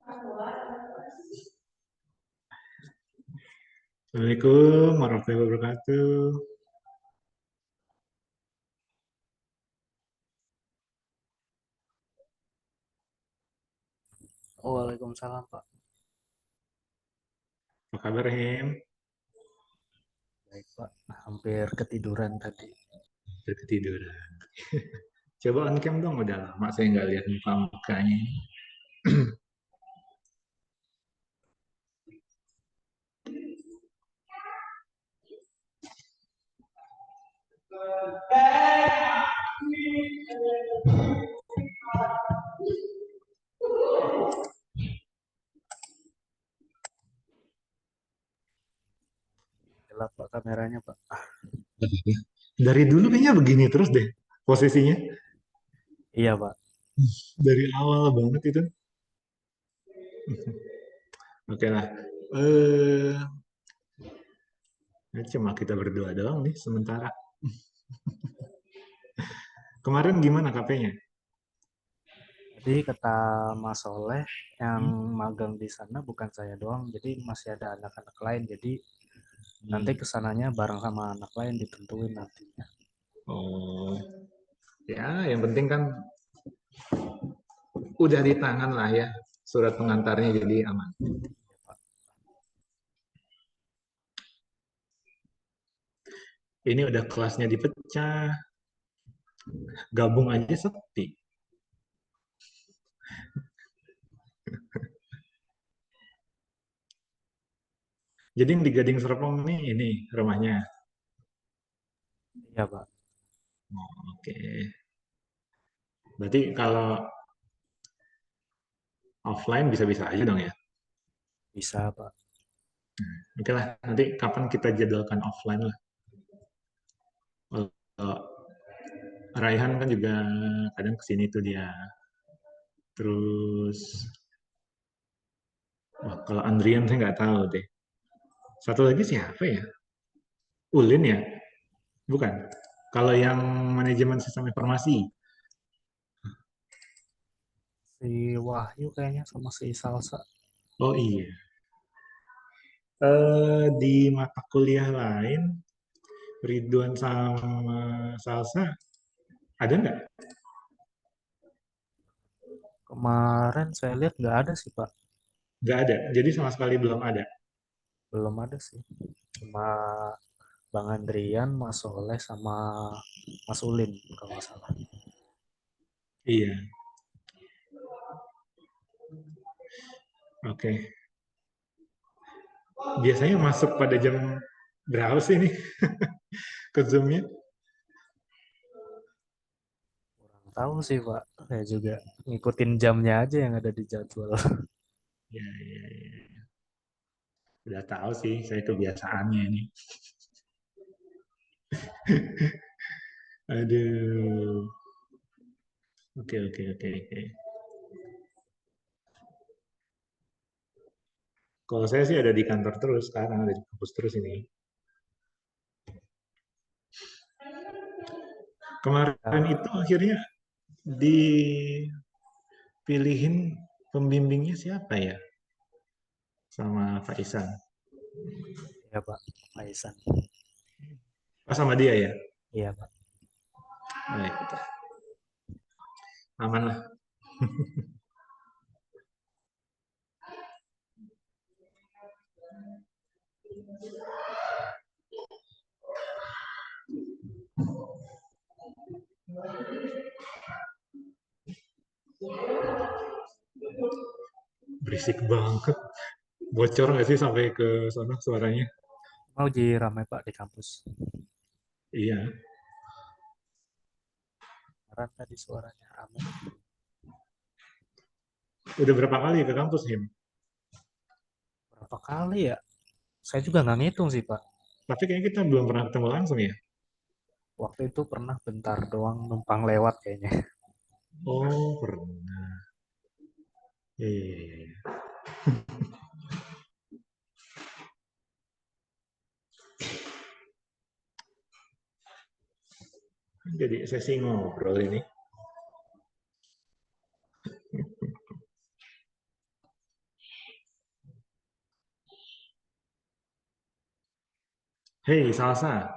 Assalamualaikum warahmatullahi wabarakatuh. Waalaikumsalam, Pak. Apa kabar, Him? Baik, Pak. Hampir ketiduran tadi. Udah ketiduran. Coba on cam dong, udah lama saya nggak lihat muka-mukanya. Gelap, Pak, kameranya, Pak. Dari dulu kayaknya begini terus deh posisinya. Iya, Pak. Dari awal banget itu. Oke lah. Eh, cuma kita berdua doang nih sementara. Kemarin gimana KP-nya? Jadi kata Mas Soleh, yang magang di sana bukan saya doang, jadi masih ada anak-anak lain. Jadi nanti Hmm. kesananya bareng sama anak lain ditentuin nantinya. Oh, ya yang penting kan udah di tangan lah ya surat pengantarnya jadi aman. Ya, Pak. Ini udah kelasnya dipecah, gabung aja sepi. Jadi yang di Gading Serpong nih ini rumahnya. Iya, Pak. Oh, oke. Berarti kalau offline bisa-bisa aja dong ya. Bisa, Pak. Oke lah, nanti kapan kita jadwalkan offline lah. Kalau Raihan kan juga kadang kesini tuh dia. Terus, wah kalau Andrian saya nggak tahu deh. Satu lagi siapa ya? Ulin ya? Bukan. Kalau yang manajemen sistem informasi. Si Wahyu kayaknya sama si Salsa. Oh iya. Di mata kuliah lain, Ridwan sama Salsa ada nggak? Kemarin saya lihat nggak ada sih, Pak. Nggak ada. Jadi sama sekali belum ada. Belum ada sih. Cuma Bang Andrian, Mas Soleh, sama Mas Ulin kalau nggak salah. Iya. Oke. Biasanya masuk pada jam berapa sih nih ke Zoom-nya? Kurang tahu sih Pak, saya juga ngikutin jamnya aja yang ada di jadwal. Ya, ya, ya. Udah tahu sih, saya kebiasaannya ini. Aduh. Oke, oke, oke, oke. Kalau saya sih ada di kantor terus sekarang, ada di kampus terus ini. Kemarin Ya, itu akhirnya dipilihin pembimbingnya siapa ya? Sama Pak Isan. ya Pak, Aisan. Oh, sama dia ya? Iya Pak. Baik, betul. Aman lah. Berisik banget. Bocor nggak sih sampai ke sana suaranya? Mau jadi ramai Pak di kampus. Iya. Kemarin tadi suaranya ramai. Udah berapa kali ke kampus, Him? Berapa kali ya? Saya juga nggak ngitung sih Pak. Tapi kayaknya kita belum pernah ketemu langsung ya? Waktu itu pernah bentar doang numpang lewat kayaknya. Oh, pernah. Iya, iya, iya, iya. Jadi sesi ngobrol ini. Hei, Salsa.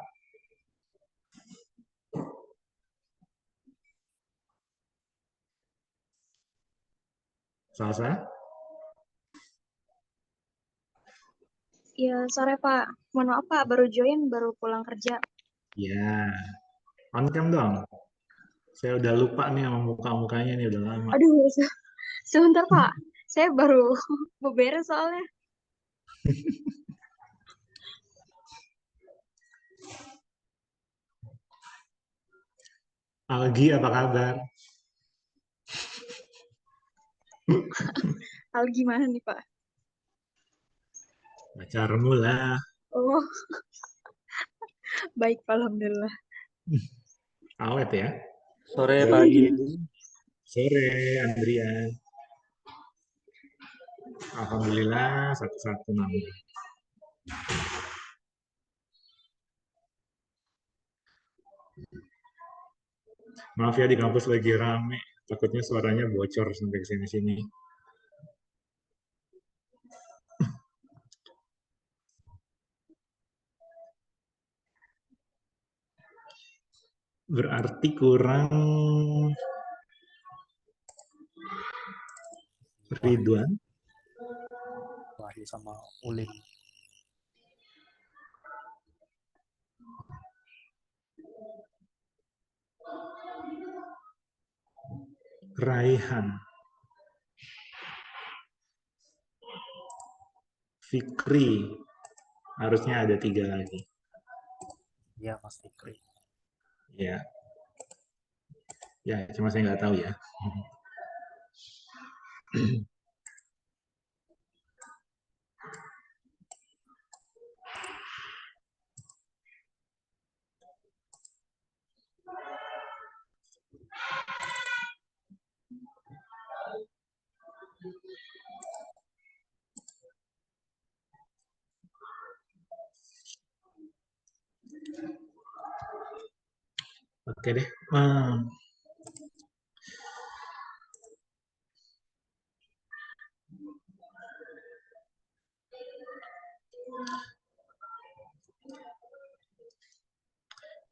Salsa? Ya, sore Pak. Mohon maaf Pak, baru join, baru pulang kerja. Ya, on cam dong. Saya udah lupa nih sama muka-mukanya nih, udah lama. Aduh, sebentar Pak. Saya baru beberes soalnya. Algi, apa kabar? Hal gimana nih Pak? Pacarmu lah. Oh, baik Pak, Alhamdulillah. Awet ya. Sore Baru pagi. sore, Andrian. Alhamdulillah, satu-satu nambah. Maaf ya, di kampus lagi rame. Takutnya suaranya bocor sampai ke sini-sini. Berarti kurang Ridwan. Wahyu sama Ulin. Raihan. Fikri. Harusnya ada 3 lagi. Iya, Mas Fikri. Ya, ya cuma saya nggak tahu ya. Oke deh.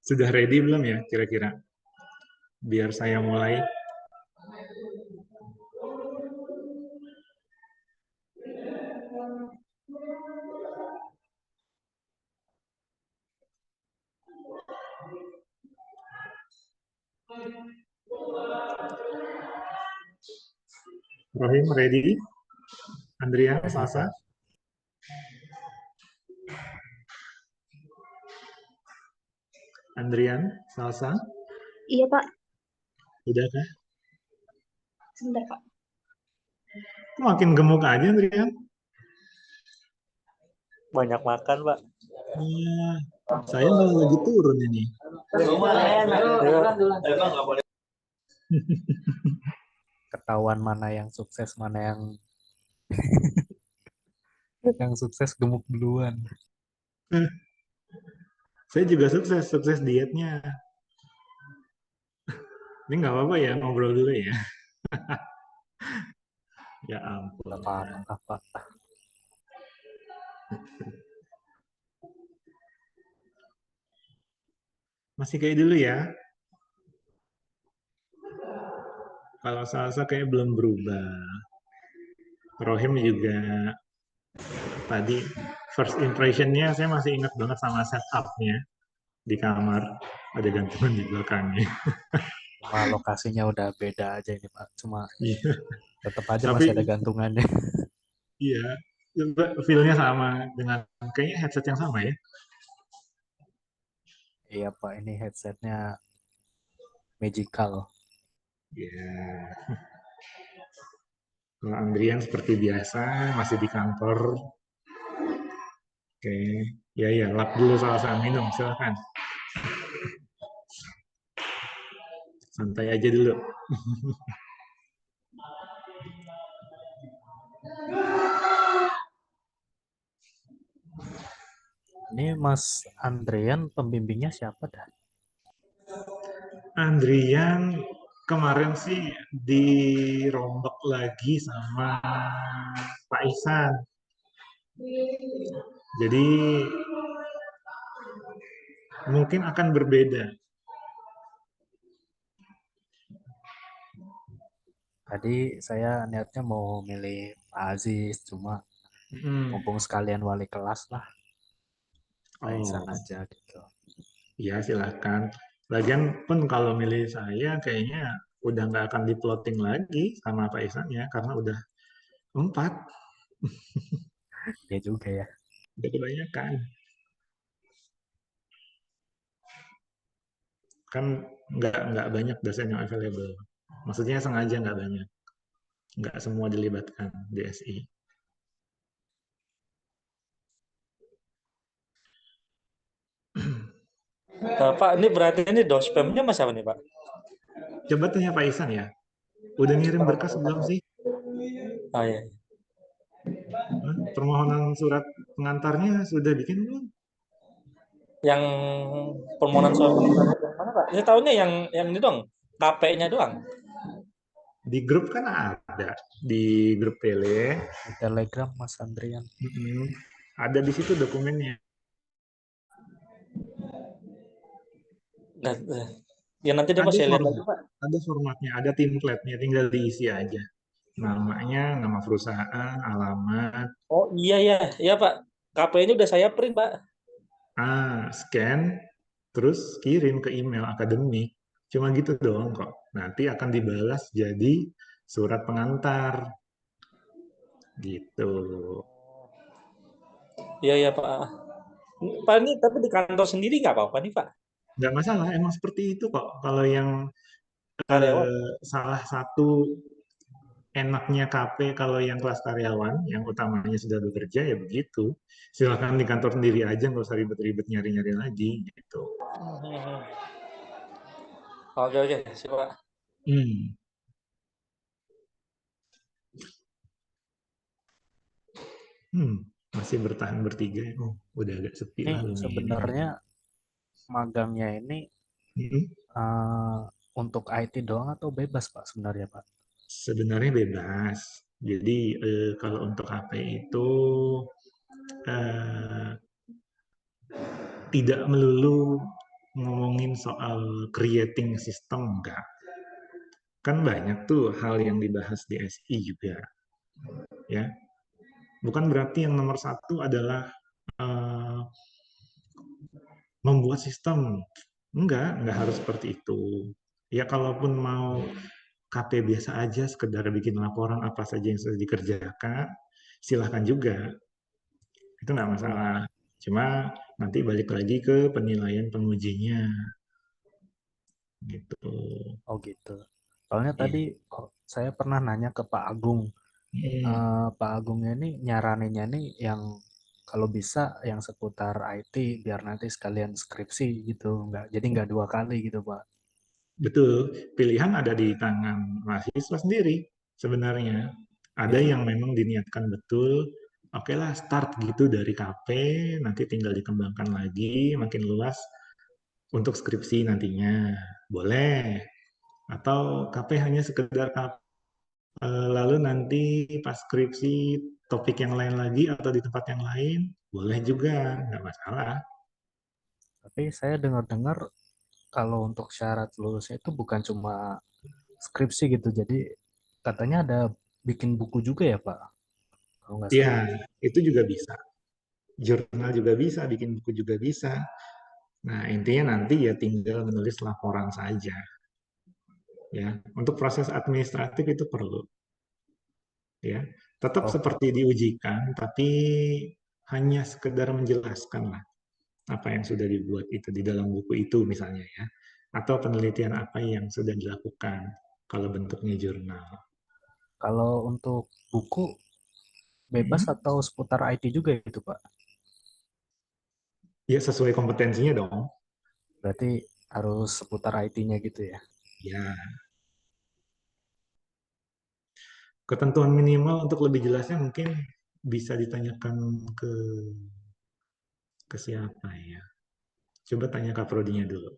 Sudah ready belum ya kira-kira? Biar saya mulai. Rohim ready? Andrian, Ready, Salsa? Pak. Andrian, Salsa? Iya Pak, Udah kah? sebentar Pak. Kok makin gemuk aja, Andrian? Banyak makan, Pak. Nah, saya malah lagi turun ini. Ketahuan mana yang sukses, mana yang yang sukses gemuk duluan. Saya juga sukses, sukses dietnya. Ini nggak apa-apa ya, ngobrol dulu ya. Ya ampun. Gak apa-apa, Pak. Masih kayak dulu ya. Kalau Salsa kayak belum berubah. Rohim juga tadi first impressionnya saya masih ingat banget sama setupnya di kamar. Ada gantungan di belakangnya. Cuma lokasinya udah beda aja ini, Pak. Cuma Iya. tetap aja Tapi masih ada gantungannya. iya, feel-nya sama dengan kayaknya headset yang sama ya. Iya, Pak. Ini headsetnya magical. Iya. Kalau Andrian seperti biasa masih di kantor. Oke, ya ya, lap dulu salah minum, silakan. Santai aja dulu. Ini Mas Andrian pembimbingnya siapa dah? Andrian kemarin sih dirombak lagi sama Pak Ihsan. Jadi mungkin akan berbeda. Tadi saya niatnya mau milih Pak Aziz, cuma mumpung sekalian wali kelas lah, Pak Ihsan Oh, aja gitu. ya silahkan. Lagian pun kalau milih saya kayaknya udah nggak akan diploting lagi sama Pak Ihsan ya, karena udah 4, Ya juga ya. udah kebanyakan. Kan nggak banyak dosen yang available. Maksudnya sengaja nggak banyak. Nggak semua dilibatkan di SI. Pak, ini berarti ini dospemnya mas apa nih Pak? Coba tanya Pak Ihsan ya, udah ngirim berkas belum sih? Oh iya. Hah? Permohonan surat pengantarnya sudah bikin belum? Yang permohonan soal pengantarnya yang mana Pak? Saya tahunya yang ini doang, KP-nya doang. Di grup kan ada, di grup tele, Di Telegram Mas Andrian. ada di situ dokumennya. Nah, ya nanti deh Pak Ada saya lihat lagi format, Pak. ada formatnya, ada template-nya, tinggal diisi aja. Namanya, nama perusahaan, alamat, Oh iya ya, iya Pak. KP-nya udah saya print Pak. scan, terus kirim ke email akademik. Cuma gitu doang kok. Nanti akan dibalas jadi surat pengantar. Gitu. Iya ya Pak. Pak ini tapi di kantor sendiri nggak apa-apa nih Pak. Nggak masalah, emang seperti itu kok. Kalau yang Karyawan. salah satu enaknya KP kalau yang kelas karyawan, yang utamanya sudah bekerja, ya begitu. Silakan di kantor sendiri aja, nggak usah ribet-ribet nyari-nyari lagi. Gitu. Oke oke, siap Pak. Hmm. Hmm. Masih bertahan bertiga. Oh, udah agak sepi Ini lah lumayan. sebenarnya magangnya ini Hmm. eh, untuk IT doang atau bebas Pak sebenarnya Pak? Sebenarnya bebas. Jadi kalau untuk HP itu eh, tidak melulu ngomongin soal creating system, enggak. Kan banyak tuh hal yang dibahas di SI juga, ya. Bukan berarti yang nomor satu adalah eh, membuat sistem. Enggak harus seperti itu. Ya kalaupun mau KP biasa aja, sekedar bikin laporan apa saja yang sudah dikerjakan, silahkan juga. Itu nggak Oh, masalah. Cuma nanti balik lagi ke penilaian pengujinya, gitu. oh gitu. Soalnya Iya. tadi saya pernah nanya ke Pak Agung. Pak Agungnya ini nyaraninnya nih yang kalau bisa yang seputar IT biar nanti sekalian skripsi gitu, jadi nggak dua kali gitu Pak. Betul, pilihan ada di tangan mahasiswa sendiri sebenarnya. Ada Itu yang memang diniatkan betul, oke lah start gitu dari KP, nanti tinggal dikembangkan lagi, makin luas untuk skripsi nantinya. Boleh. Atau KP hanya sekedar KP, lalu nanti pas skripsi topik yang lain lagi atau di tempat yang lain, boleh juga, nggak masalah. tapi saya dengar-dengar kalau untuk syarat lulusnya itu bukan cuma skripsi gitu. Jadi katanya ada bikin buku juga ya Pak, kalau nggak Ya, salah. itu juga bisa. Jurnal juga bisa, bikin buku juga bisa. Nah, intinya nanti ya tinggal menulis laporan saja. Ya, untuk proses administratif itu perlu. Ya, tetap Oke. seperti diujikan, tapi hanya sekedar menjelaskan lah apa yang sudah dibuat itu di dalam buku itu misalnya ya, atau penelitian apa yang sudah dilakukan kalau bentuknya jurnal. Kalau untuk buku bebas Hmm. atau seputar IT juga itu Pak? Ya sesuai kompetensinya dong. Berarti harus seputar IT-nya gitu ya. Ya, ketentuan minimal untuk lebih jelasnya mungkin bisa ditanyakan ke ke siapa ya. Coba tanya Kak Prodinya dulu.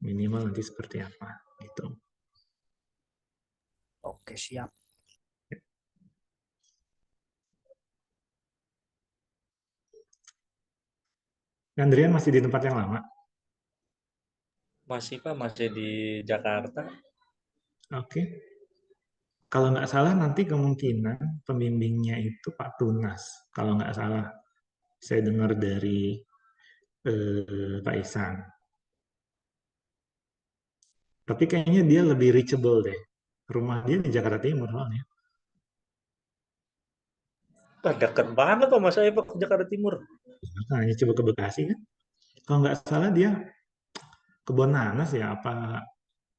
Minimal nanti seperti apa gitu. Oke, siap. Andrian masih di tempat yang lama? Masih Pak, masih di Jakarta. Oke. Kalau nggak salah nanti kemungkinan pembimbingnya itu Pak Tunas. Kalau nggak salah, saya dengar dari Pak Isan. Tapi kayaknya dia lebih reachable deh. Rumah dia di Jakarta Timur soalnya. Wah, deket banget Pak Mas saya Pak ke Jakarta Timur. Makanya coba ke Bekasi kan. Kalau nggak salah dia Kebon Nanas ya, apa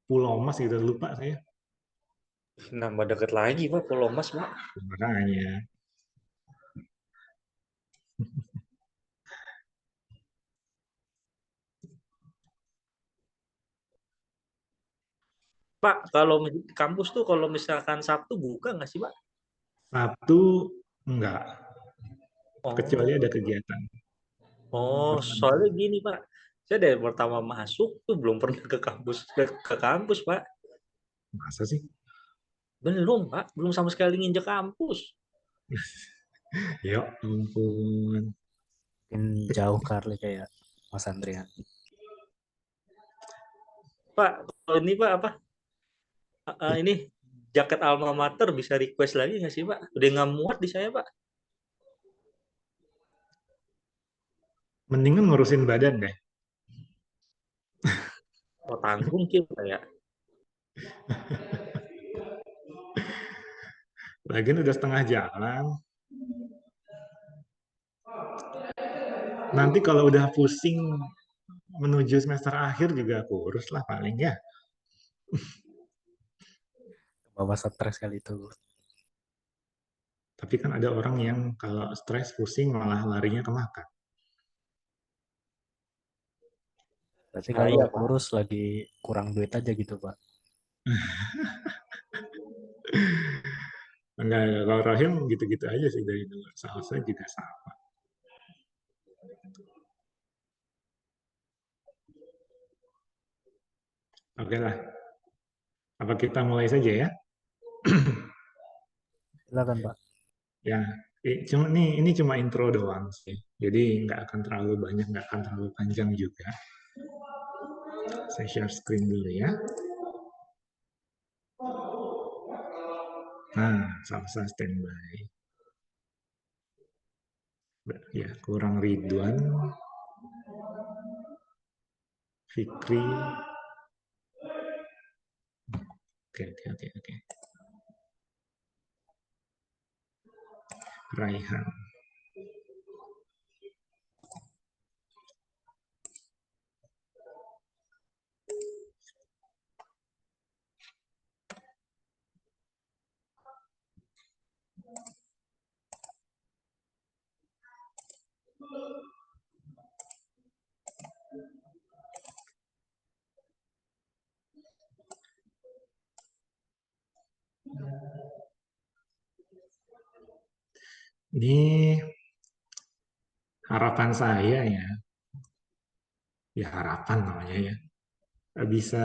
Pulau Mas gitu, lupa saya. Nambah deket lagi Pak, Pulau Mas Pak. Makanya. Pak, kalau kampus tuh kalau misalkan Sabtu buka nggak sih Pak? Sabtu enggak, kecuali Oh, ada kegiatan. oh, soalnya gini Pak, saya dari pertama masuk tuh belum pernah ke kampus Pak. Masa sih? Belum Pak, belum sama sekali nginjek kampus. Ya ampun. Mungkin jauh kali kayak Mas Andrian. Pak, kalau ini Pak apa? Ini jaket alma mater bisa request lagi nggak sih Pak? Udah nggak muat di saya Pak. Mendingan ngurusin badan deh. Oh, tanggung kita ya. Lagian udah setengah jalan. Nanti kalau udah pusing menuju semester akhir juga kurus lah paling ya. Bawa stres kali itu. Tapi kan ada orang yang kalau stres pusing malah larinya ke makan. Berarti kalau Saya Pak. kurus lagi kurang duit aja gitu, Pak. Enggak, kalau Rahim gitu-gitu aja sih dari dulu. Salsa juga sama. Oke lah, apa kita mulai saja ya? Silakan, Pak. Ya, cuma ini cuma intro doang sih. Jadi nggak akan terlalu banyak, nggak akan terlalu panjang juga. Saya share screen dulu ya. Nah, salsa standby. Ya, kurang Ridwan, Fikri. Oke. Raihan. Ini harapan saya ya harapan namanya ya, bisa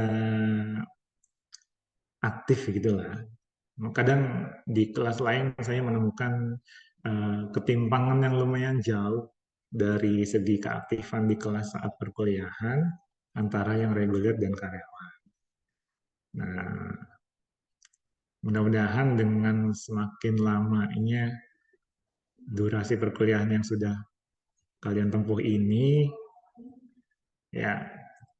aktif gitu lah. Kadang di kelas lain saya menemukan ketimpangan yang lumayan jauh dari segi keaktifan di kelas saat perkuliahan antara yang reguler dan karyawan. Nah, mudah-mudahan dengan semakin lamanya durasi perkuliahan yang sudah kalian tempuh ini, ya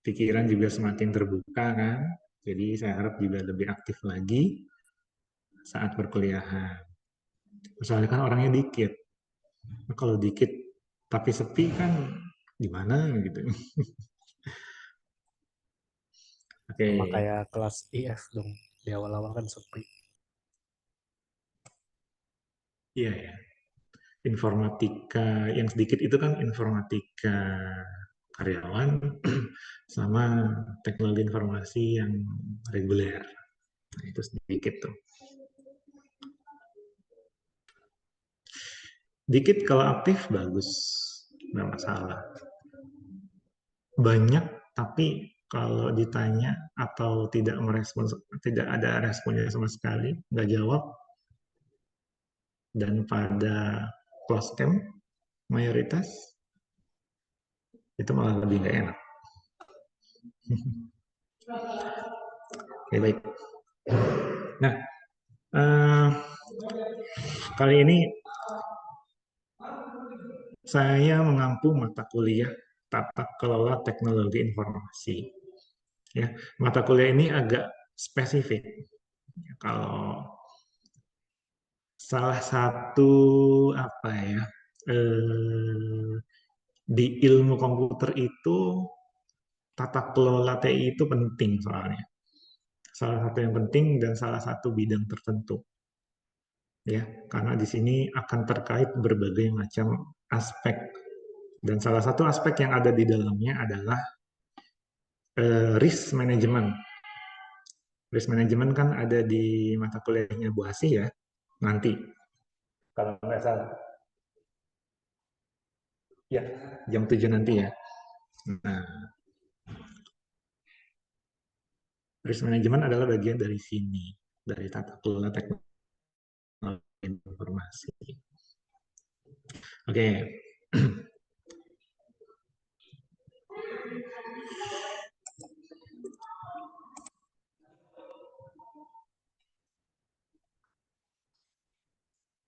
pikiran juga semakin terbuka kan. Jadi saya harap juga lebih aktif lagi saat perkuliahan. Soalnya kan orangnya dikit. Nah, kalau dikit tapi sepi kan gimana gitu. Oke, Sama kayak kelas IF dong. Di awal-awal kan sepi. iya ya. Informatika yang sedikit itu kan informatika karyawan sama teknologi informasi yang reguler. Nah, itu sedikit tuh. Dikit kalau aktif bagus, nggak masalah. Banyak tapi kalau ditanya atau tidak merespons, tidak ada responnya sama sekali, nggak jawab, dan pada close camp mayoritas itu malah lebih nggak enak. Oke, baik. Nah, kali ini saya mengampu mata kuliah Tata Kelola Teknologi Informasi. Ya, mata kuliah ini agak spesifik. Kalau salah satu apa ya, di ilmu komputer itu tata kelola TI itu penting soalnya. Salah satu yang penting dan salah satu bidang tertentu. Ya, karena di sini akan terkait berbagai macam aspek. Dan salah satu aspek yang ada di dalamnya adalah risk management. Risk management kan ada di mata kuliahnya Bu Asih ya, nanti. Kalau nggak salah. Ya, jam 7 nanti ya. Nah, risk management adalah bagian dari sini, dari tata kelola teknologi informasi. Oke.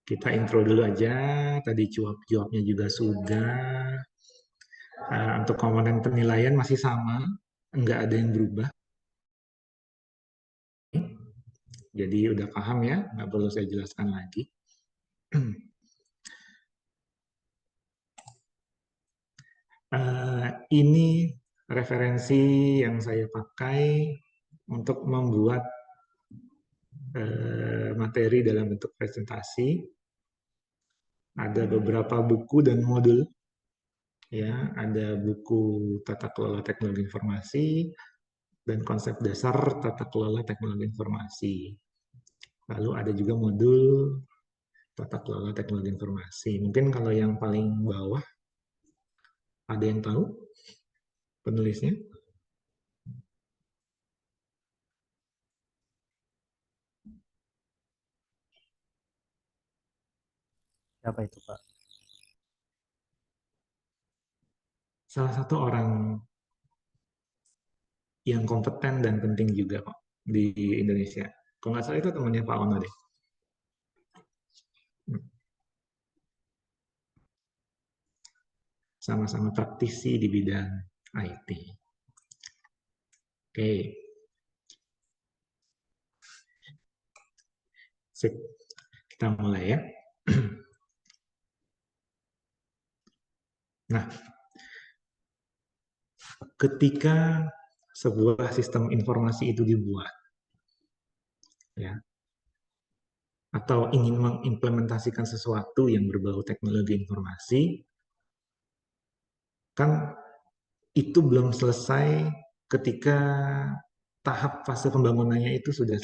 Kita intro dulu aja, tadi jawab-jawabnya juga sudah. Untuk komponen penilaian masih sama, nggak ada yang berubah. Jadi udah paham ya, nggak perlu saya jelaskan lagi. Ini referensi yang saya pakai untuk membuat materi dalam bentuk presentasi. Ada beberapa buku dan modul. Ya, ada buku Tata Kelola Teknologi Informasi dan konsep dasar Tata Kelola Teknologi Informasi. Lalu ada juga modul Tata Kelola Teknologi Informasi. Mungkin kalau yang paling bawah, ada yang tahu penulisnya? Siapa itu, Pak? Salah satu orang yang kompeten dan penting juga kok di Indonesia. Kalau nggak salah itu temannya Pak Ono deh. Sama-sama praktisi di bidang IT. Oke. Sip. Kita mulai ya. Nah, ketika sebuah sistem informasi itu dibuat, ya, atau ingin mengimplementasikan sesuatu yang berbau teknologi informasi, kan itu belum selesai ketika tahap fase pembangunannya itu sudah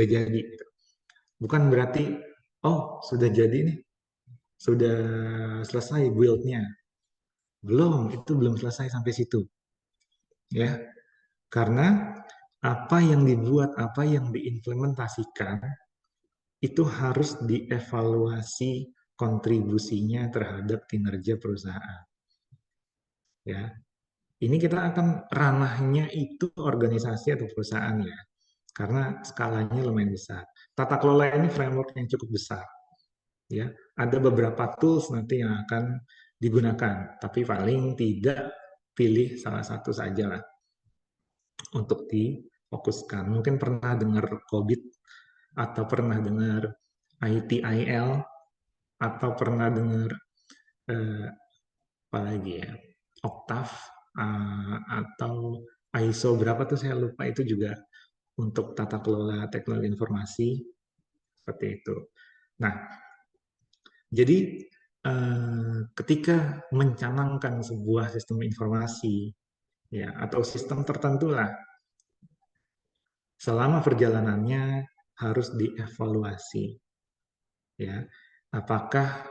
jadi. Bukan berarti, oh sudah jadi nih, sudah selesai build-nya. Belum, itu belum selesai sampai situ. Ya, karena apa yang dibuat, apa yang diimplementasikan, itu harus dievaluasi kontribusinya terhadap kinerja perusahaan. Ya, ini kita akan ranahnya itu organisasi atau perusahaan ya, karena skalanya lumayan besar. Tata kelola ini framework yang cukup besar. Ya, ada beberapa tools nanti yang akan digunakan, tapi paling tidak pilih salah satu saja lah untuk difokuskan. Mungkin pernah dengar COVID atau pernah dengar ITIL atau pernah dengar apa lagi ya, Octave atau ISO berapa tuh saya lupa, itu juga untuk tata kelola teknologi informasi seperti itu. Nah, jadi ketika mencanangkan sebuah sistem informasi ya atau sistem tertentu lah, selama perjalanannya harus dievaluasi ya, apakah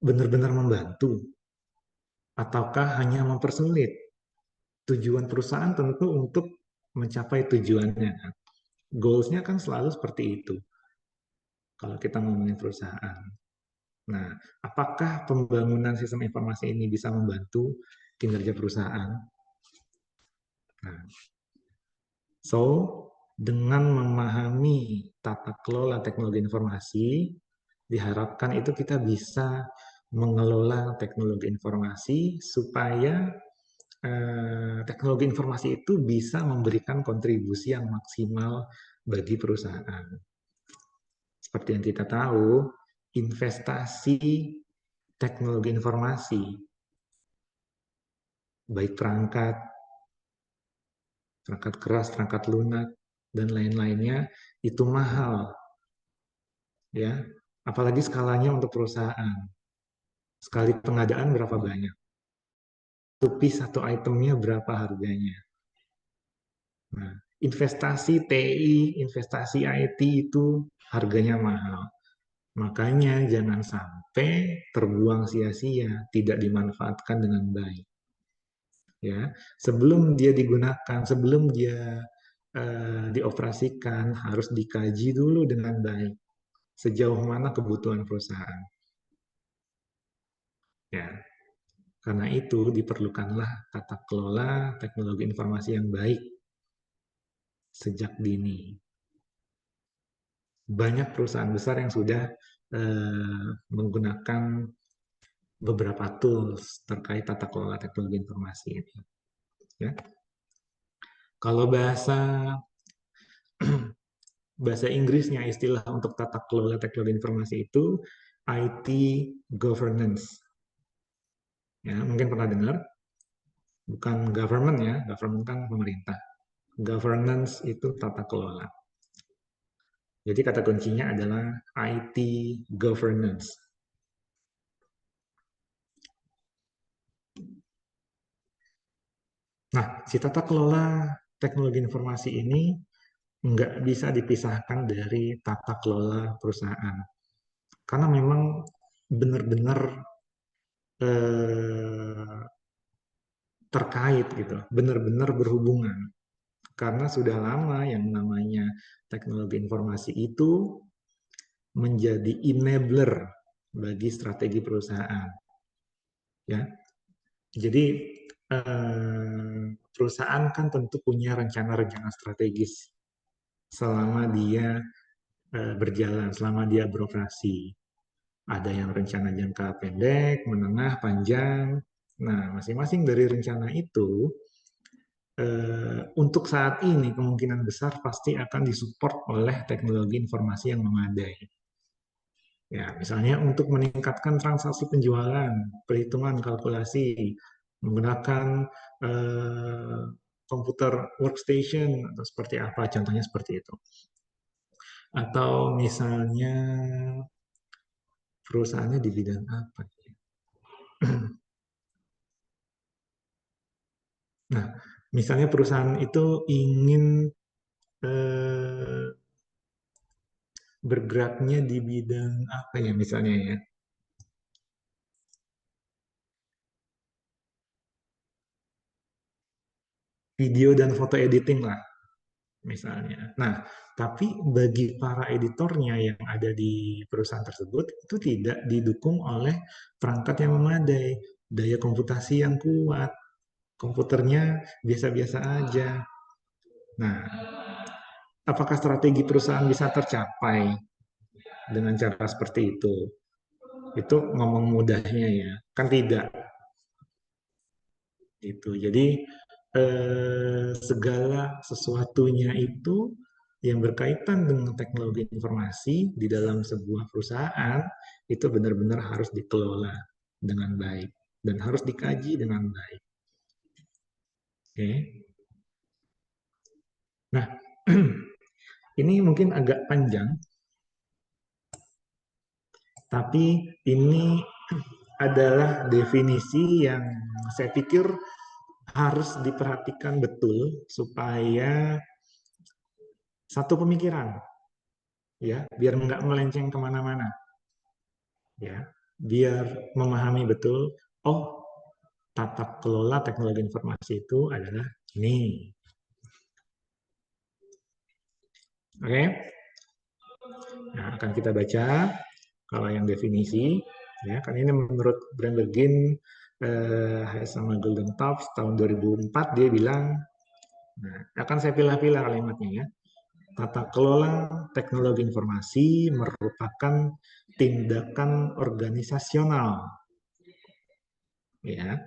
benar-benar membantu ataukah hanya mempersulit. Tujuan perusahaan tentu untuk mencapai tujuannya. Goals-nya kan selalu seperti itu kalau kita ngomongin perusahaan. Nah, apakah pembangunan sistem informasi ini bisa membantu kinerja perusahaan? Nah, so dengan memahami tata kelola teknologi informasi, diharapkan itu kita bisa mengelola teknologi informasi supaya teknologi informasi itu bisa memberikan kontribusi yang maksimal bagi perusahaan. Seperti yang kita tahu, investasi teknologi informasi, baik perangkat keras, perangkat lunak, dan lain-lainnya, itu mahal. Ya, apalagi skalanya untuk perusahaan. Sekali pengadaan berapa banyak? Satu piece satu itemnya berapa harganya? Nah, investasi TI, investasi IT itu harganya mahal. Makanya jangan sampai terbuang sia-sia, tidak dimanfaatkan dengan baik. Ya, sebelum dia digunakan, sebelum dia dioperasikan, harus dikaji dulu dengan baik sejauh mana kebutuhan perusahaan. Ya, karena itu diperlukanlah tata kelola teknologi informasi yang baik sejak dini. Banyak perusahaan besar yang sudah menggunakan beberapa tools terkait tata kelola teknologi informasi ini. Ya. Kalau bahasa Inggrisnya istilah untuk tata kelola teknologi informasi itu IT governance. Ya, mungkin pernah dengar. Bukan government ya, government kan pemerintah. Governance itu tata kelola. Jadi kata kuncinya adalah IT governance. Nah, si tata kelola teknologi informasi ini nggak bisa dipisahkan dari tata kelola perusahaan. Karena memang benar-benar terkait gitu, benar-benar berhubungan. Karena sudah lama yang namanya teknologi informasi itu menjadi enabler bagi strategi perusahaan. Ya, jadi perusahaan kan tentu punya rencana-rencana strategis selama dia berjalan, selama dia beroperasi. Ada yang rencana jangka pendek, menengah, panjang. Nah, masing-masing dari rencana itu untuk saat ini kemungkinan besar pasti akan disupport oleh teknologi informasi yang memadai. Ya, misalnya untuk meningkatkan transaksi penjualan, perhitungan kalkulasi, menggunakan komputer workstation atau seperti apa, contohnya seperti itu. Atau misalnya perusahaannya di bidang apa? Nah, misalnya perusahaan itu ingin bergeraknya di bidang apa ya misalnya ya? Video dan foto editing lah misalnya. Nah, tapi bagi para editornya yang ada di perusahaan tersebut itu tidak didukung oleh perangkat yang memadai, daya komputasi yang kuat, komputernya biasa-biasa aja. Nah, apakah strategi perusahaan bisa tercapai dengan cara seperti itu? Itu ngomong mudahnya ya, kan tidak. Gitu. Jadi segala sesuatunya itu yang berkaitan dengan teknologi informasi di dalam sebuah perusahaan itu benar-benar harus dikelola dengan baik dan harus dikaji dengan baik. Oke. Nah, ini mungkin agak panjang, tapi ini adalah definisi yang saya pikir harus diperhatikan betul supaya satu pemikiran, ya, biar nggak melenceng kemana-mana, ya, biar memahami betul, oh, tata kelola teknologi informasi itu adalah ini, oke? Nah, akan kita baca kalau yang definisi, ya, kan ini menurut Brand Bergin sama Golden Tops tahun 2004 dia bilang Nah, akan saya pilah-pilah kalimatnya ya. Tata kelola teknologi informasi merupakan tindakan organisasional, ya,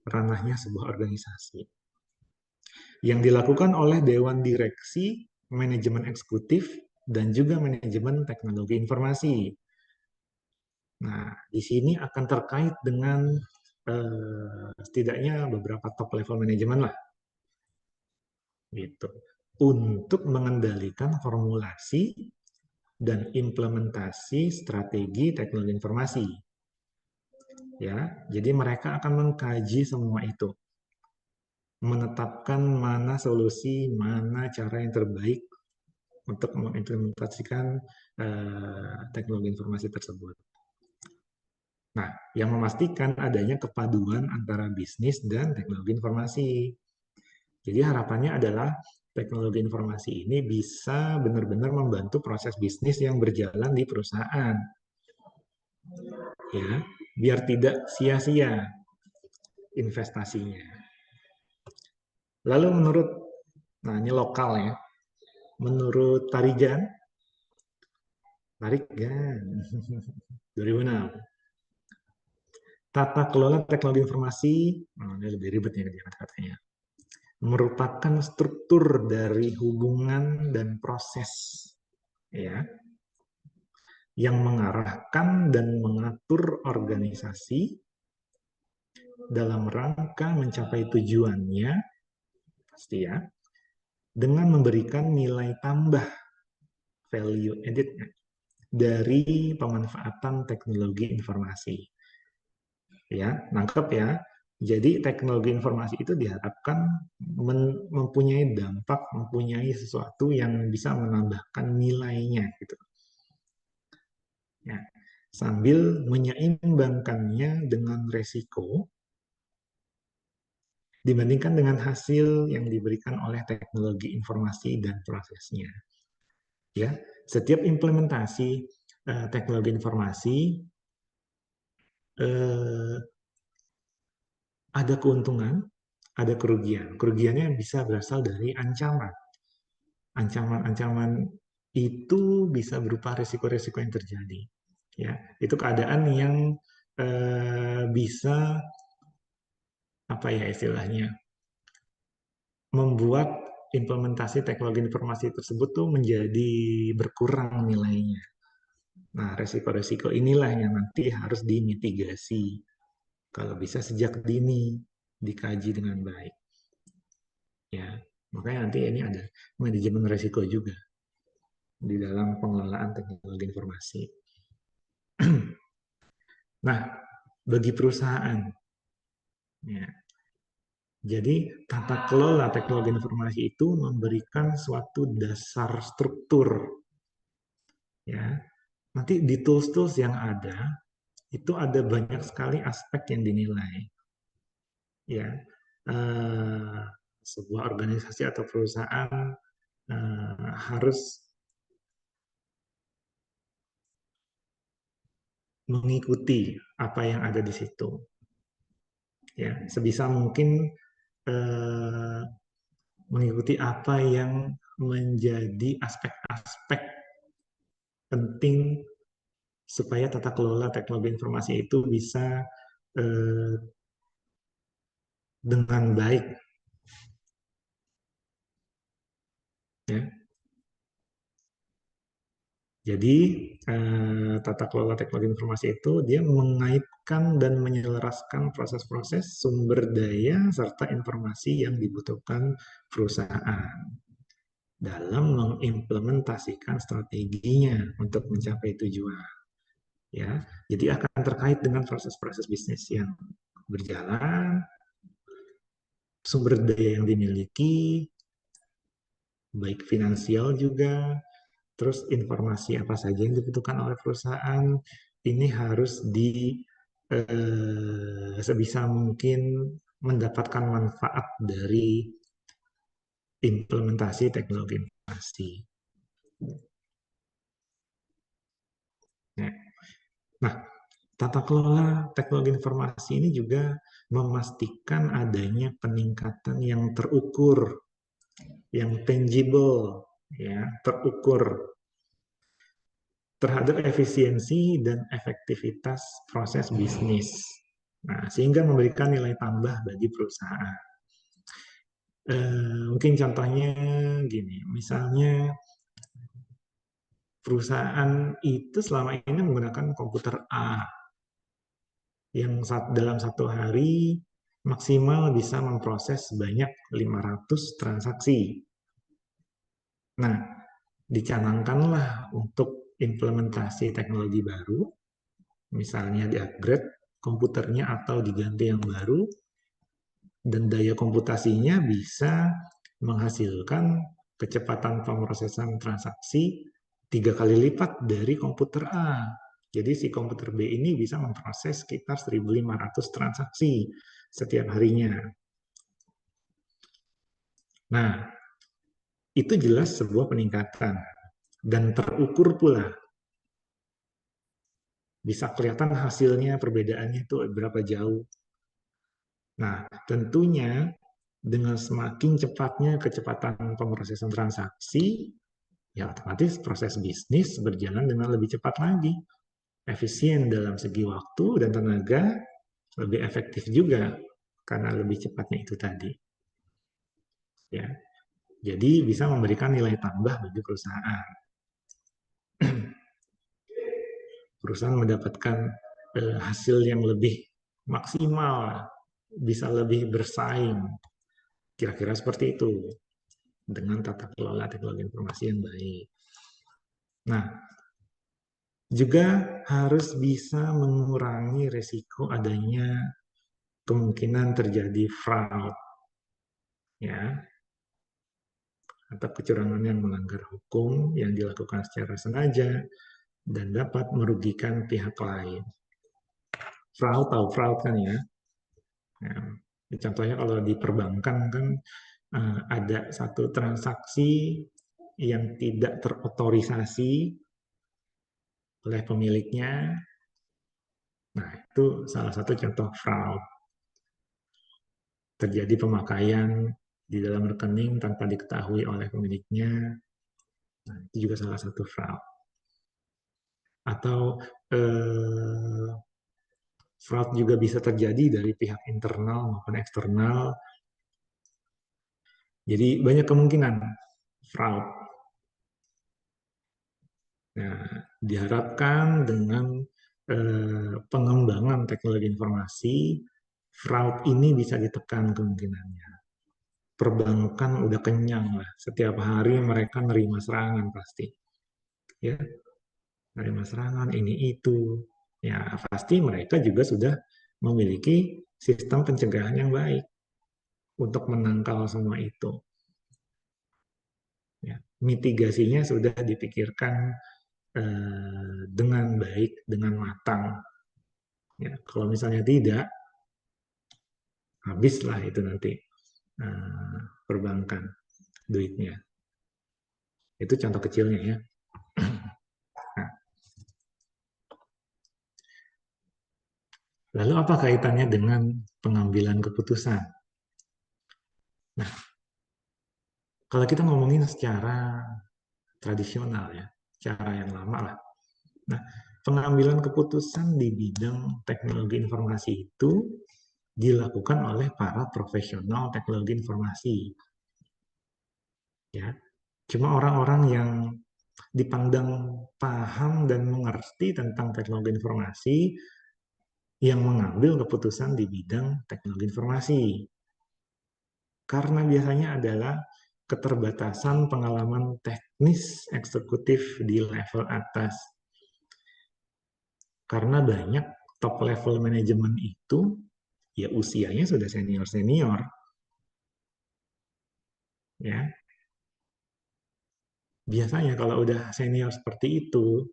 ranahnya sebuah organisasi yang dilakukan oleh Dewan Direksi, Manajemen Eksekutif, dan juga Manajemen Teknologi Informasi. Nah, di sini akan terkait dengan setidaknya beberapa top level manajemen lah, gitu, untuk mengendalikan formulasi dan implementasi strategi teknologi informasi. Ya, jadi mereka akan mengkaji semua itu, menetapkan mana solusi, mana cara yang terbaik untuk mengimplementasikan teknologi informasi tersebut. Nah, yang memastikan adanya kepaduan antara bisnis dan teknologi informasi. Jadi harapannya adalah teknologi informasi ini bisa benar-benar membantu proses bisnis yang berjalan di perusahaan, ya, biar tidak sia-sia investasinya. Lalu nah ini lokal ya, menurut Tarigan 2006, tata kelola teknologi informasi, ini lebih ribet nih kata-katanya, merupakan struktur dari hubungan dan proses, ya, yang mengarahkan dan mengatur organisasi dalam rangka mencapai tujuannya, pasti ya, dengan memberikan nilai tambah, value added dari pemanfaatan teknologi informasi. Ya, nangkep ya. Jadi teknologi informasi itu diharapkan mempunyai dampak, mempunyai sesuatu yang bisa menambahkan nilainya gitu. Ya, sambil menyeimbangkannya dengan resiko dibandingkan dengan hasil yang diberikan oleh teknologi informasi dan prosesnya. Ya, setiap implementasi teknologi informasi ada keuntungan, ada kerugian. Kerugiannya bisa berasal dari ancaman. Ancaman-ancaman itu bisa berupa risiko-risiko yang terjadi. Ya, itu keadaan yang bisa apa ya istilahnya, membuat implementasi teknologi informasi tersebut tuh menjadi berkurang nilainya. Nah, risiko-risiko inilah yang nanti harus dimitigasi. Kalau bisa sejak dini dikaji dengan baik. Ya, makanya nanti ini ada manajemen risiko juga di dalam pengelolaan teknologi informasi. Nah, bagi perusahaan, ya, jadi tata kelola teknologi informasi itu memberikan suatu dasar struktur. Ya, nanti di tools-tools yang ada itu ada banyak sekali aspek yang dinilai. Ya, sebuah organisasi atau perusahaan harus mengikuti apa yang ada di situ. Ya, sebisa mungkin mengikuti apa yang menjadi aspek-aspek penting supaya tata kelola teknologi informasi itu bisa dengan baik. Ya. Jadi tata kelola teknologi informasi itu dia mengaitkan dan menyelaraskan proses-proses sumber daya serta informasi yang dibutuhkan perusahaan dalam mengimplementasikan strateginya untuk mencapai tujuan. Ya, jadi akan terkait dengan proses-proses bisnis yang berjalan, sumber daya yang dimiliki, baik finansial juga, terus informasi apa saja yang dibutuhkan oleh perusahaan, ini harus sebisa mungkin mendapatkan manfaat dari implementasi teknologi informasi. Nah, Tata kelola teknologi informasi ini juga memastikan adanya peningkatan yang terukur, yang tangible, ya, terukur terhadap efisiensi dan efektivitas proses bisnis. Nah, sehingga memberikan nilai tambah bagi perusahaan. Mungkin contohnya gini, misalnya perusahaan itu selama ini menggunakan komputer A yang dalam satu hari maksimal bisa memproses sebanyak 500 transaksi. Nah, dicanangkanlah untuk implementasi teknologi baru, misalnya di-upgrade komputernya atau diganti yang baru, dan daya komputasinya bisa menghasilkan kecepatan pemrosesan transaksi 3 kali lipat dari komputer A. Jadi si komputer B ini bisa memproses sekitar 1.500 transaksi setiap harinya. Nah, itu jelas sebuah peningkatan dan terukur pula. Bisa kelihatan hasilnya, perbedaannya itu berapa jauh. Nah, tentunya dengan semakin cepatnya kecepatan pemrosesan transaksi, ya otomatis proses bisnis berjalan dengan lebih cepat lagi. Efisien dalam segi waktu dan tenaga, lebih efektif juga karena lebih cepatnya itu tadi. Ya. Jadi bisa memberikan nilai tambah bagi perusahaan. Perusahaan mendapatkan hasil yang lebih maksimal, bisa lebih bersaing. Kira-kira seperti itu dengan tata kelola teknologi informasi yang baik. Nah, juga harus bisa mengurangi risiko adanya kemungkinan terjadi fraud, ya, atau kecurangan yang melanggar hukum yang dilakukan secara sengaja dan dapat merugikan pihak lain. Fraud, tahu fraud kan ya? Nah, contohnya kalau di perbankan kan ada satu transaksi yang tidak terotorisasi oleh pemiliknya. Nah, itu salah satu contoh fraud. Terjadi pemakaian di dalam rekening tanpa diketahui oleh pemiliknya. Nah, itu juga salah satu fraud. Atau fraud juga bisa terjadi dari pihak internal maupun eksternal. Jadi banyak kemungkinan fraud. Nah, diharapkan dengan pengembangan teknologi informasi, fraud ini bisa ditekan kemungkinannya. Perbankan udah kenyang lah, setiap hari mereka nerima serangan pasti. Ya, nerima serangan ini itu. Ya, pasti mereka juga sudah memiliki sistem pencegahan yang baik untuk menangkal semua itu. Ya, mitigasinya sudah dipikirkan dengan baik, dengan matang. Ya, kalau misalnya tidak, habislah itu nanti perbankan duitnya. Itu contoh kecilnya ya. Nah, lalu apa kaitannya dengan pengambilan keputusan? Nah, kalau kita ngomongin secara tradisional ya, cara yang lama lah. Nah, pengambilan keputusan di bidang teknologi informasi itu dilakukan oleh para profesional teknologi informasi. Ya, cuma orang-orang yang dipandang paham dan mengerti tentang teknologi informasi yang mengambil keputusan di bidang teknologi informasi. Karena biasanya adalah keterbatasan pengalaman teknis eksekutif di level atas. Karena banyak top level manajemen itu ya usianya sudah senior-senior. Ya. Biasanya kalau udah senior seperti itu,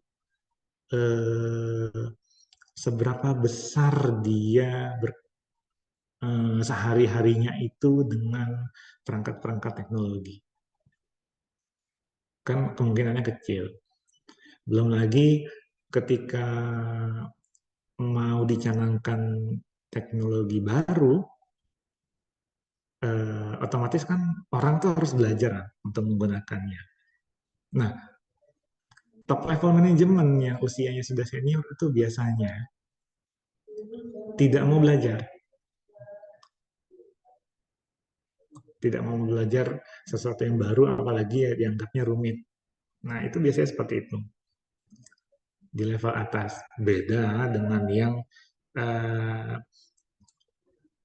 seberapa besar dia sehari-harinya itu dengan perangkat-perangkat teknologi. Kan kemungkinannya kecil. Belum lagi ketika mau dicanangkan teknologi baru, otomatis kan orang tuh harus belajar untuk menggunakannya. Nah, top level manajemen yang usianya sudah senior itu biasanya tidak mau belajar, tidak mau belajar sesuatu yang baru, apalagi ya dianggapnya rumit. Nah, itu biasanya seperti itu di level atas. Beda dengan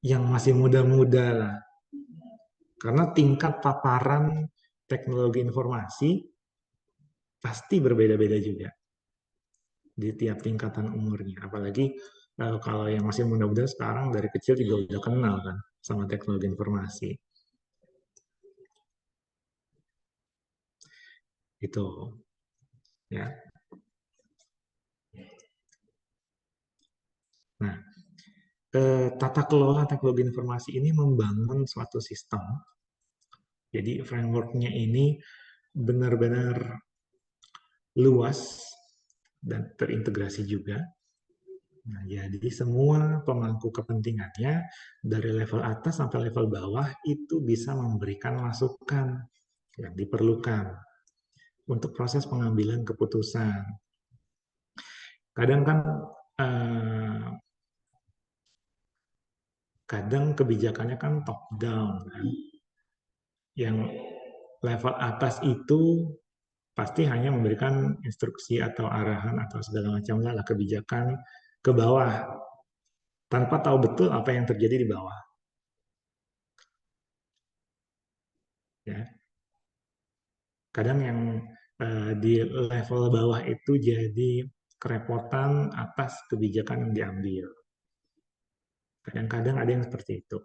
yang masih muda-muda lah. Karena tingkat paparan teknologi informasi pasti berbeda-beda juga di tiap tingkatan umurnya. Apalagi kalau yang masih muda-muda sekarang dari kecil juga udah kenal kan sama teknologi informasi. Itu ya. Nah, tata kelola teknologi informasi ini membangun suatu sistem. Jadi framework-nya ini benar-benar luas dan terintegrasi juga. Nah, jadi semua pemangku kepentingannya dari level atas sampai level bawah itu bisa memberikan masukan yang diperlukan untuk proses pengambilan keputusan. Kadang kan kadang kebijakannya kan top down kan. Yang level atas itu pasti hanya memberikan instruksi atau arahan atau segala macam lah kebijakan ke bawah tanpa tahu betul apa yang terjadi di bawah. Ya. Kadang yang di level bawah itu jadi kerepotan atas kebijakan yang diambil. Kadang-kadang ada yang seperti itu.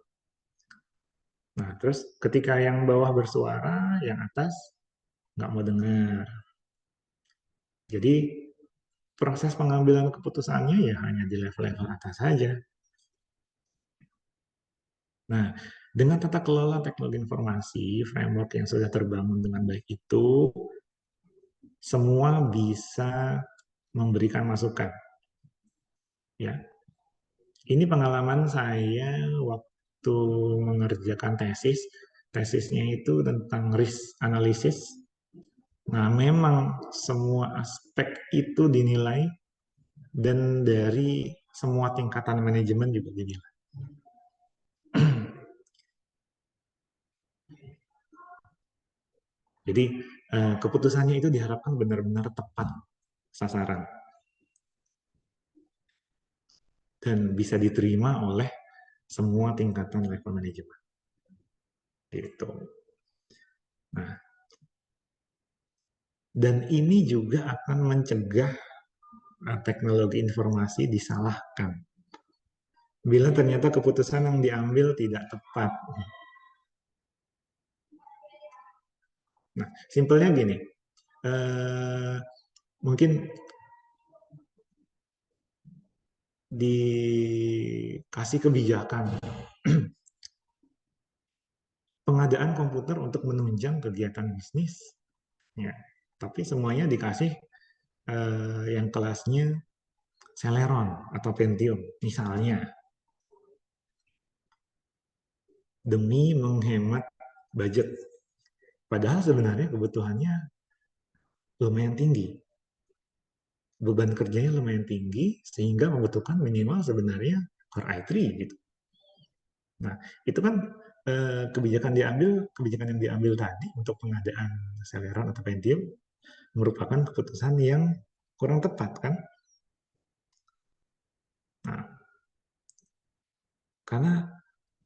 Nah, terus ketika yang bawah bersuara, yang atas nggak mau dengar. Jadi proses pengambilan keputusannya ya hanya di level-level atas saja. Nah, dengan tata kelola teknologi informasi, framework yang sudah terbangun dengan baik itu, semua bisa memberikan masukan. Ya, ini pengalaman saya waktu mengerjakan tesis. Tesisnya itu tentang risk analysis. Nah, memang semua aspek itu dinilai dan dari semua tingkatan manajemen juga dinilai. Jadi keputusannya itu diharapkan benar-benar tepat sasaran dan bisa diterima oleh semua tingkatan level manajemen. Gitu. Nah, dan ini juga akan mencegah teknologi informasi disalahkan. Bila ternyata keputusan yang diambil tidak tepat. Nah, simpelnya gini, mungkin dikasih kebijakan pengadaan komputer untuk menunjang kegiatan bisnis, ya. Tapi semuanya dikasih yang kelasnya Celeron atau Pentium, misalnya, demi menghemat budget. Padahal sebenarnya kebutuhannya lumayan tinggi. Beban kerjanya lumayan tinggi, sehingga membutuhkan minimal sebenarnya Core i3 gitu. Nah, itu kan kebijakan yang diambil tadi untuk pengadaan Celeron atau Pentium merupakan keputusan yang kurang tepat kan? Nah, karena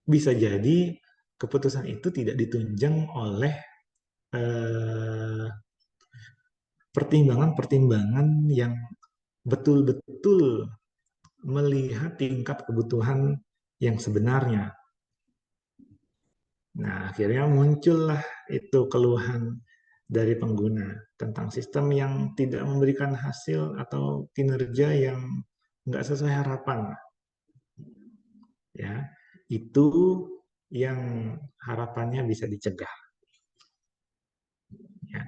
bisa jadi keputusan itu tidak ditunjang oleh pertimbangan-pertimbangan yang betul-betul melihat tingkat kebutuhan yang sebenarnya. Nah, akhirnya muncullah itu keluhan dari pengguna tentang sistem yang tidak memberikan hasil atau kinerja yang nggak sesuai harapan. Ya, itu yang harapannya bisa dicegah. Ya.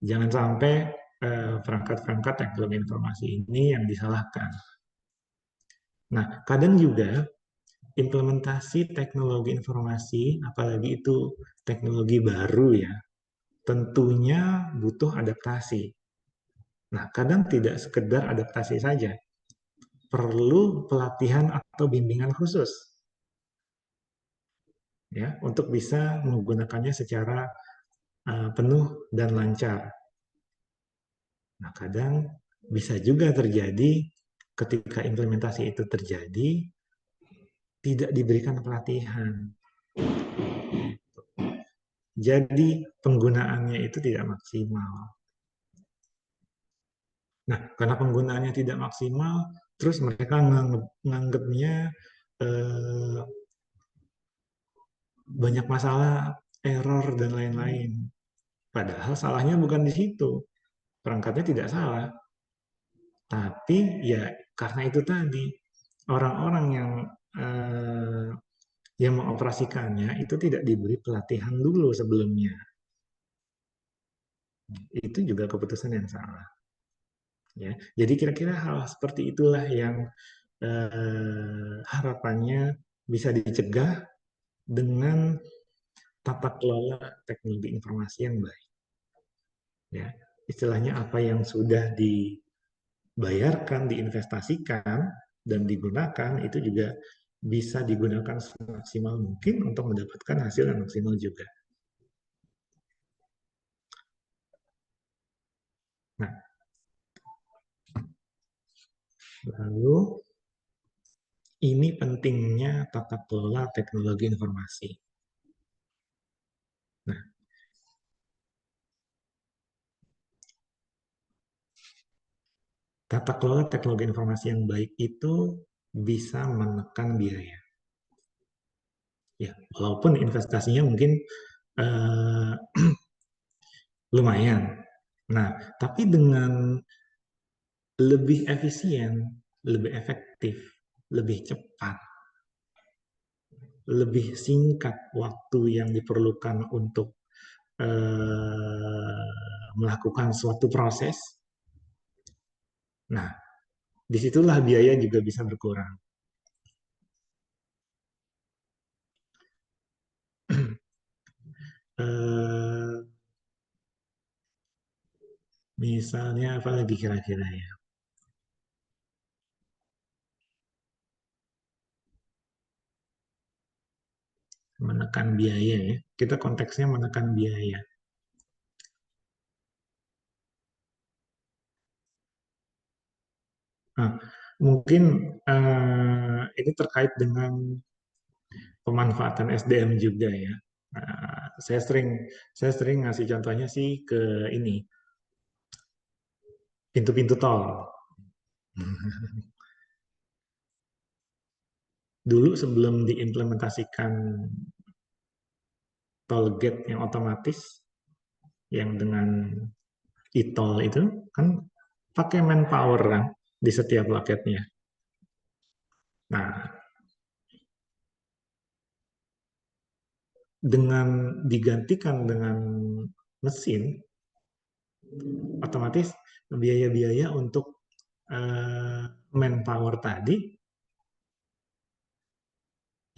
Jangan sampai perangkat-perangkat teknologi informasi ini yang disalahkan. Nah, kadang juga implementasi teknologi informasi, apalagi itu teknologi baru ya, tentunya butuh adaptasi. Nah, kadang tidak sekedar adaptasi saja, perlu pelatihan atau bimbingan khusus ya untuk bisa menggunakannya secara penuh dan lancar. Nah, kadang bisa juga terjadi ketika implementasi itu terjadi tidak diberikan pelatihan. Jadi penggunaannya itu tidak maksimal. Nah, karena penggunaannya tidak maksimal, terus mereka menganggapnya banyak masalah, error, dan lain-lain. Padahal salahnya bukan di situ. Perangkatnya tidak salah. Tapi ya karena itu tadi, orang-orang yang mengoperasikannya itu tidak diberi pelatihan dulu sebelumnya. Itu juga keputusan yang salah. Ya, jadi kira-kira hal seperti itulah yang harapannya bisa dicegah dengan tata kelola teknologi informasi yang baik. Ya, istilahnya apa yang sudah dibayarkan, diinvestasikan, dan digunakan itu juga bisa digunakan semaksimal mungkin untuk mendapatkan hasil yang maksimal juga. Nah, lalu ini pentingnya tata kelola teknologi informasi. Nah, tata kelola teknologi informasi yang baik itu bisa menekan biaya. Ya, walaupun investasinya mungkin uh, lumayan. Nah, tapi dengan lebih efisien, lebih efektif, lebih cepat, lebih singkat waktu yang diperlukan untuk melakukan suatu proses. Nah, disitulah biaya juga bisa berkurang. Misalnya apa lagi kira-kira ya? Menekan biaya ya. Kita konteksnya menekan biaya. Nah, mungkin ini terkait dengan pemanfaatan SDM juga ya. Nah, saya sering ngasih contohnya sih ke ini pintu-pintu tol. Dulu sebelum diimplementasikan toll gate yang otomatis, yang dengan e-toll itu kan pakai manpower kan di setiap loketnya. Nah, dengan digantikan dengan mesin, otomatis biaya-biaya untuk manpower tadi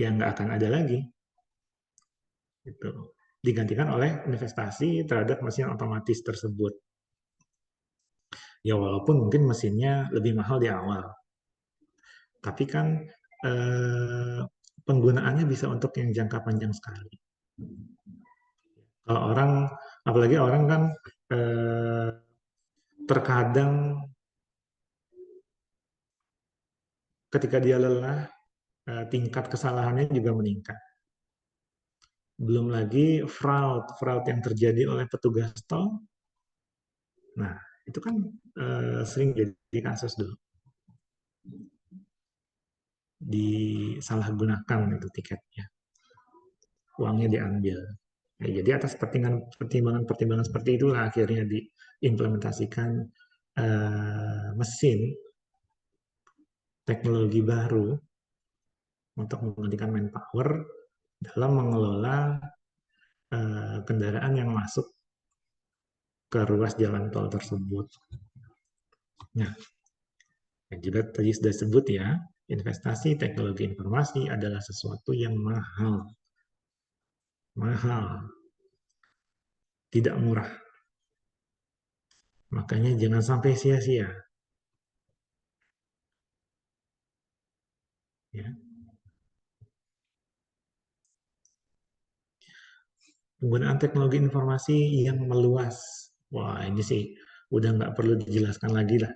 ya nggak akan ada lagi. Gitu. Digantikan oleh investasi terhadap mesin otomatis tersebut. Ya walaupun mungkin mesinnya lebih mahal di awal, tapi kan penggunaannya bisa untuk yang jangka panjang sekali. Kalau orang, apalagi orang kan terkadang ketika dia lelah, tingkat kesalahannya juga meningkat. Belum lagi fraud yang terjadi oleh petugas tol. Nah, itu kan sering jadi kasus dulu. Disalahgunakan itu tiketnya. Uangnya diambil. Nah, jadi atas pertimbangan seperti itulah akhirnya diimplementasikan mesin teknologi baru untuk menggantikan manpower dalam mengelola kendaraan yang masuk ke ruas jalan tol tersebut. Nah, dan juga tadi sudah sebut ya, investasi teknologi informasi adalah sesuatu yang mahal. Mahal. Tidak murah. Makanya jangan sampai sia-sia. Ya. Penggunaan teknologi informasi yang meluas. Wah, ini sih udah nggak perlu dijelaskan lagi lah.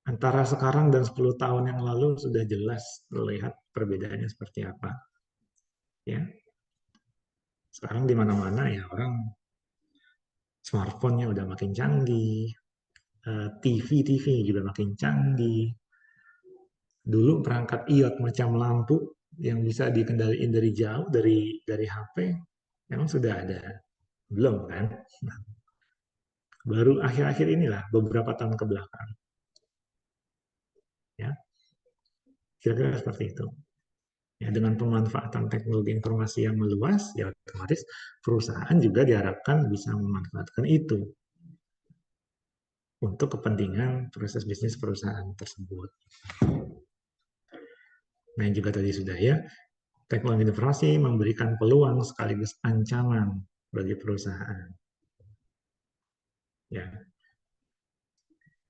Antara sekarang dan 10 tahun yang lalu sudah jelas terlihat perbedaannya seperti apa. Ya. Sekarang di mana-mana ya orang smartphone-nya udah makin canggih, TV juga makin canggih. Dulu perangkat iOS macam lampu yang bisa dikendaliin dari jauh dari HP memang sudah ada. Belum kan? Baru akhir-akhir inilah beberapa tahun ke belakang. Ya. Kira-kira seperti itu. Ya, dengan pemanfaatan teknologi informasi yang meluas, ya otomatis perusahaan juga diharapkan bisa memanfaatkan itu untuk kepentingan proses bisnis perusahaan tersebut. Nah, yang juga tadi sudah ya, teknologi informasi memberikan peluang sekaligus ancaman bagi perusahaan. Ya,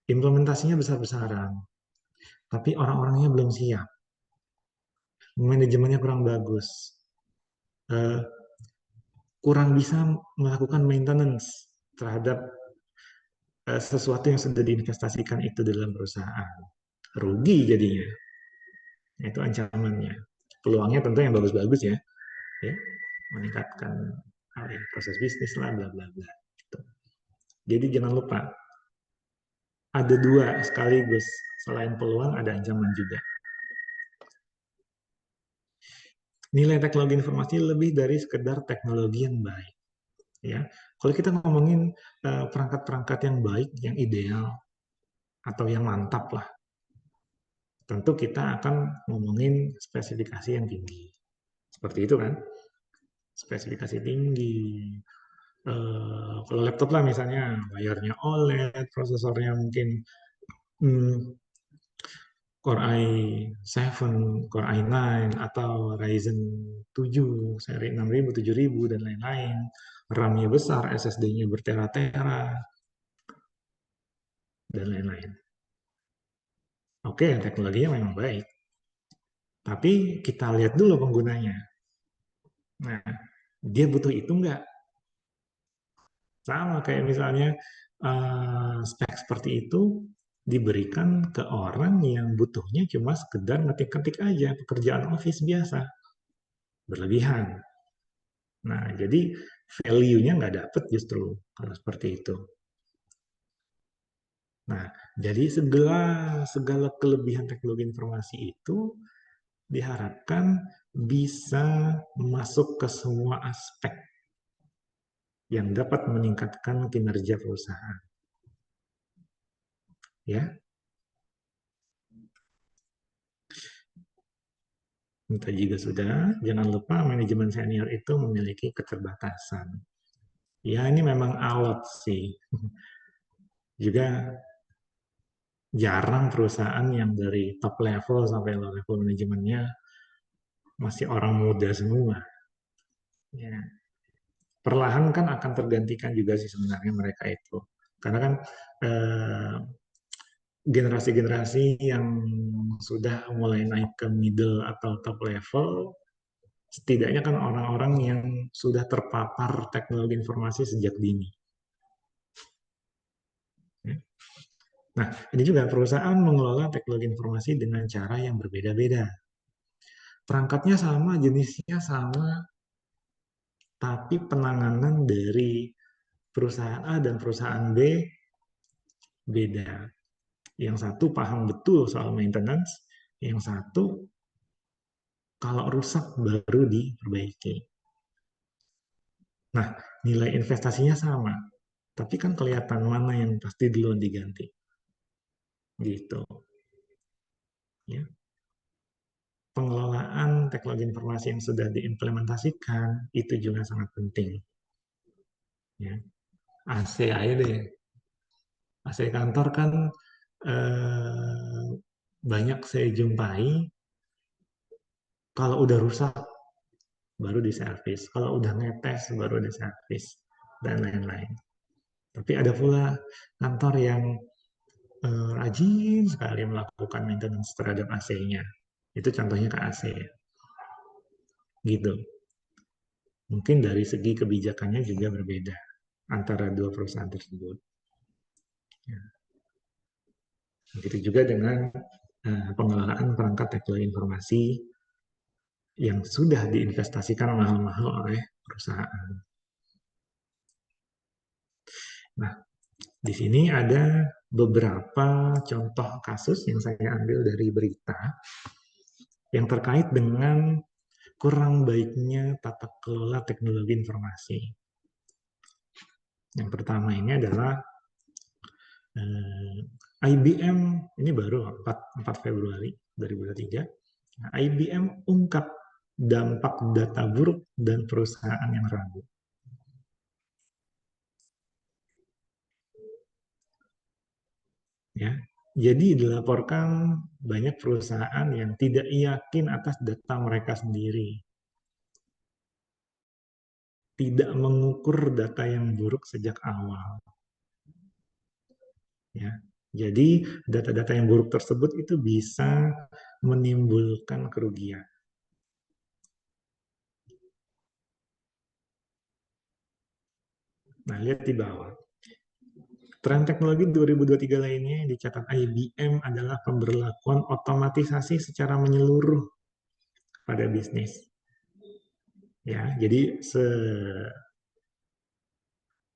implementasinya besar-besaran, tapi orang-orangnya belum siap, manajemennya kurang bagus, kurang bisa melakukan maintenance terhadap sesuatu yang sudah diinvestasikan itu dalam perusahaan. Rugi jadinya. Itu ancamannya. Peluangnya tentu yang bagus-bagus ya. Meningkatkan proses bisnis lah, bla bla bla. Gitu. Jadi jangan lupa, ada dua sekaligus. Selain peluang, ada ancaman juga. Nilai teknologi informasi lebih dari sekedar teknologi yang baik. Ya, kalau kita ngomongin perangkat-perangkat yang baik, yang ideal, atau yang mantap lah, tentu kita akan ngomongin spesifikasi yang tinggi. Seperti itu kan? Spesifikasi tinggi. Kalau laptop lah misalnya, layarnya OLED, prosesornya mungkin Core i7, Core i9, atau Ryzen 7, seri 6000, 7000, dan lain-lain. RAM-nya besar, SSD-nya bertera-tera, dan lain-lain. Oke, teknologinya memang baik. Tapi kita lihat dulu penggunanya. Nah, dia butuh itu enggak? Sama kayak misalnya spek seperti itu diberikan ke orang yang butuhnya cuma sekedar ngetik-ngetik aja, pekerjaan office biasa. Berlebihan. Nah, jadi value-nya nggak dapet justru kalau seperti itu. Nah, jadi segala kelebihan teknologi informasi itu diharapkan bisa masuk ke semua aspek yang dapat meningkatkan kinerja perusahaan. Ya. Itu juga sudah. Jangan lupa manajemen senior itu memiliki keterbatasan. Ya, ini memang alot sih. Juga jarang perusahaan yang dari top level sampai low level manajemennya masih orang muda semua. Ya. Perlahan kan akan tergantikan juga sih sebenarnya mereka itu. Karena kan generasi-generasi yang sudah mulai naik ke middle atau top level, setidaknya kan orang-orang yang sudah terpapar teknologi informasi sejak dini. Nah, ini juga perusahaan mengelola teknologi informasi dengan cara yang berbeda-beda. Perangkatnya sama, jenisnya sama, tapi penanganan dari perusahaan A dan perusahaan B beda. Yang satu paham betul soal maintenance, yang satu kalau rusak baru diperbaiki. Nah, nilai investasinya sama, tapi kan kelihatan mana yang pasti duluan diganti. Gitu. Ya. Pengelolaan teknologi informasi yang sudah diimplementasikan itu juga sangat penting. Ya. AC aja deh. AC kantor kan banyak saya jumpai kalau udah rusak baru diservis, kalau udah ngetes baru diservis dan lain-lain. Tapi ada pula kantor yang rajin sekali melakukan maintenance terhadap AC-nya. Itu contohnya ke AC, gitu. Mungkin dari segi kebijakannya juga berbeda antara dua perusahaan tersebut. Ya. Begitu juga dengan pengelolaan perangkat teknologi informasi yang sudah diinvestasikan mahal-mahal oleh perusahaan. Nah, di sini ada beberapa contoh kasus yang saya ambil dari berita yang terkait dengan kurang baiknya tata kelola teknologi informasi. Yang pertama ini adalah IBM, ini baru 4 Februari 2023, IBM ungkap dampak data buruk dan perusahaan yang ragu. Ya, jadi dilaporkan banyak perusahaan yang tidak yakin atas data mereka sendiri, tidak mengukur data yang buruk sejak awal. Ya, jadi data-data yang buruk tersebut itu bisa menimbulkan kerugian. Nah, lihat di bawah. Tren teknologi 2023 lainnya yang dicatat IBM adalah pemberlakuan otomatisasi secara menyeluruh pada bisnis. Ya, jadi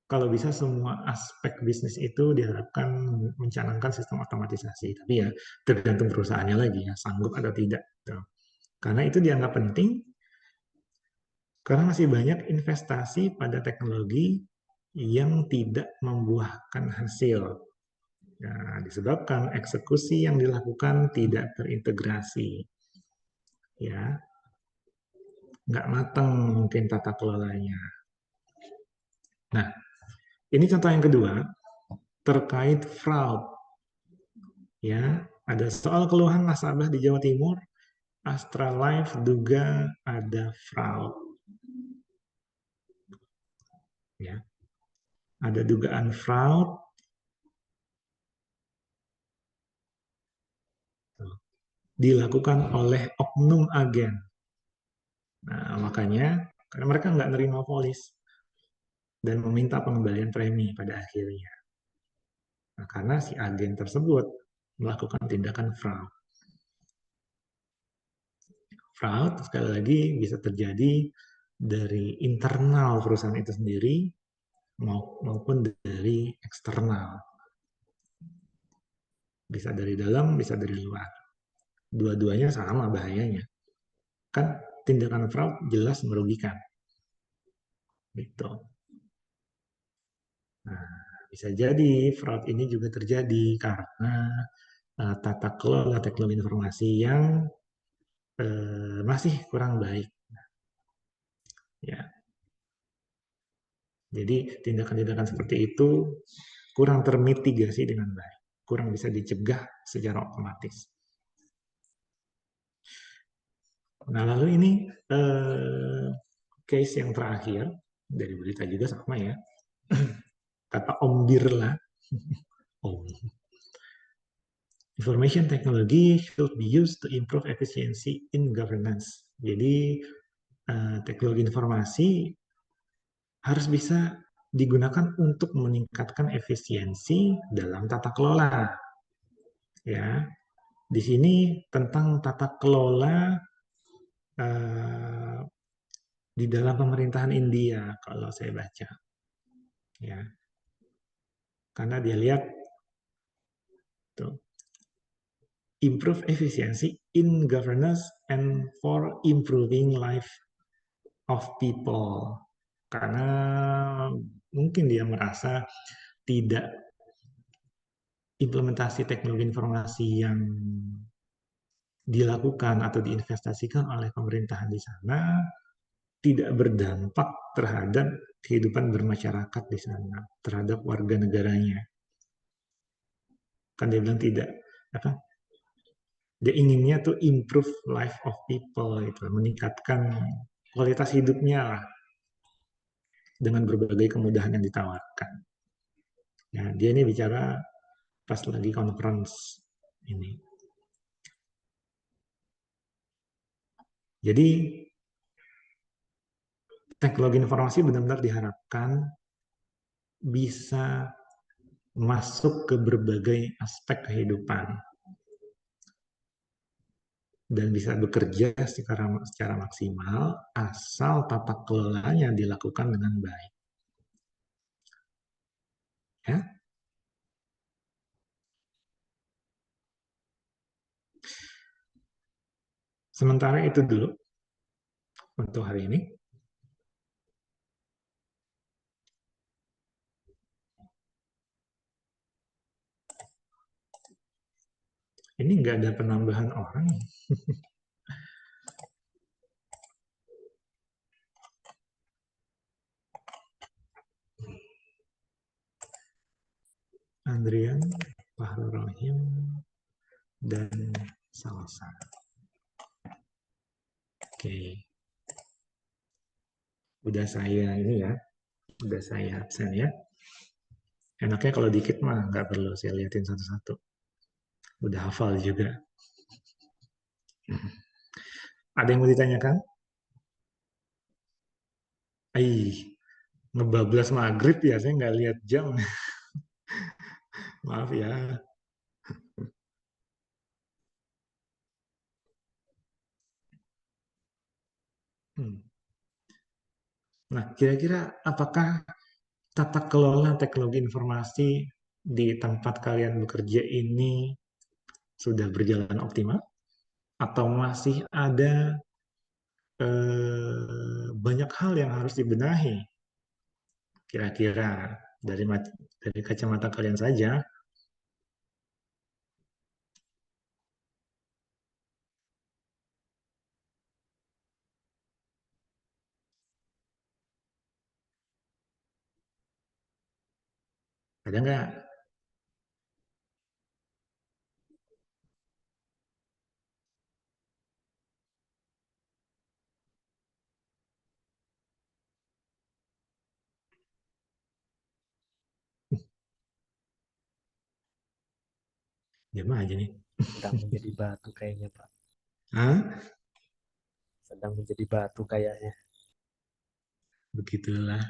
kalau bisa semua aspek bisnis itu diharapkan mencanangkan sistem otomatisasi. Tapi ya tergantung perusahaannya lagi ya, sanggup atau tidak. Karena itu dianggap penting, karena masih banyak investasi pada teknologi yang tidak membuahkan hasil. Nah, disebabkan eksekusi yang dilakukan tidak terintegrasi. Ya, nggak matang mungkin tata kelolanya. Nah, ini contoh yang kedua, terkait fraud. Ya, ada soal keluhan nasabah di Jawa Timur, Astra Life duga ada fraud. Ya, ada dugaan fraud dilakukan oleh oknum agen. Nah, makanya karena mereka nggak nerima polis dan meminta pengembalian premi pada akhirnya. Nah, karena si agen tersebut melakukan tindakan fraud. Fraud, sekali lagi, bisa terjadi dari internal perusahaan itu sendiri maupun dari eksternal. Bisa dari dalam, bisa dari luar. Dua-duanya sama bahayanya. Kan tindakan fraud jelas merugikan. Gitu. Nah, bisa jadi fraud ini juga terjadi karena tata kelola teknologi informasi yang masih kurang baik. Ya, jadi tindakan-tindakan seperti itu kurang termitigasi dengan baik, kurang bisa dicegah secara otomatis. Nah, lalu ini case yang terakhir dari berita juga sama ya, kata Om Birla. Om. Information technology should be used to improve efficiency in governance. Jadi teknologi informasi harus bisa digunakan untuk meningkatkan efisiensi dalam tata kelola. Ya, di sini tentang tata kelola di dalam pemerintahan India kalau saya baca. Ya, karena dia lihat tuh, improve efficiency in governance and for improving life of people. Karena mungkin dia merasa tidak implementasi teknologi informasi yang dilakukan atau diinvestasikan oleh pemerintahan di sana tidak berdampak terhadap kehidupan bermasyarakat di sana, terhadap warga negaranya. Kan dia bilang tidak, apa? Dia inginnya tuh improve life of people, itu meningkatkan kualitas hidupnya lah dengan berbagai kemudahan yang ditawarkan. Ya, dia ini bicara pas lagi conference ini. Jadi teknologi informasi benar-benar diharapkan bisa masuk ke berbagai aspek kehidupan dan bisa bekerja secara maksimal asal tata kelolanya dilakukan dengan baik. Ya. Sementara itu dulu untuk hari ini. Ini nggak ada penambahan orang. Andrian, Fahrul Rahim, dan Salsa. Oke. Udah saya ini ya, udah saya absen ya. Enaknya kalau dikit mah nggak perlu saya liatin satu-satu. Udah hafal juga. Ada yang mau ditanyakan? Ngebablas maghrib ya, saya nggak lihat jam. Maaf ya. Nah, kira-kira apakah tata kelola teknologi informasi di tempat kalian bekerja ini sudah berjalan optimal? Atau masih ada banyak hal yang harus dibenahi? Kira-kira dari kacamata kalian saja, ada nggak? Diam aja nih. Sedang menjadi batu kayaknya, Pak. Hah? Sedang menjadi batu kayaknya. Begitulah.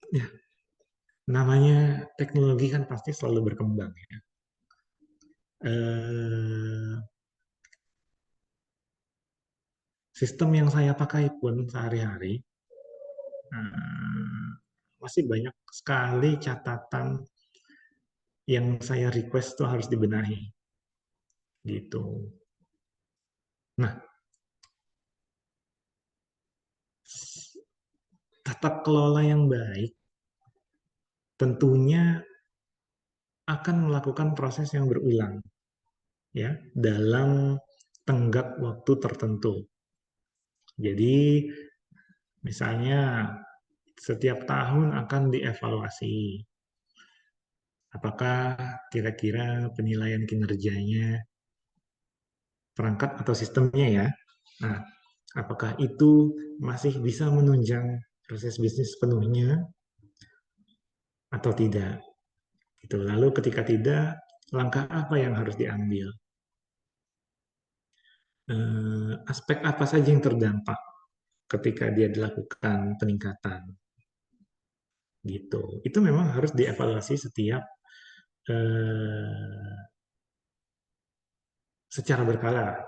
Ya, namanya teknologi kan pasti selalu berkembang ya. Sistem yang saya pakai pun sehari-hari masih banyak sekali catatan yang saya request tuh harus dibenahi gitu. Nah, tata kelola yang baik tentunya akan melakukan proses yang berulang ya dalam tenggat waktu tertentu. Jadi misalnya setiap tahun akan dievaluasi. Apakah kira-kira penilaian kinerjanya perangkat atau sistemnya ya. Nah, apakah itu masih bisa menunjang proses bisnis sepenuhnya atau tidak? Gitu. Lalu ketika tidak, langkah apa yang harus diambil? Aspek apa saja yang terdampak ketika dia dilakukan peningkatan? Gitu. Itu memang harus dievaluasi setiap secara berkala.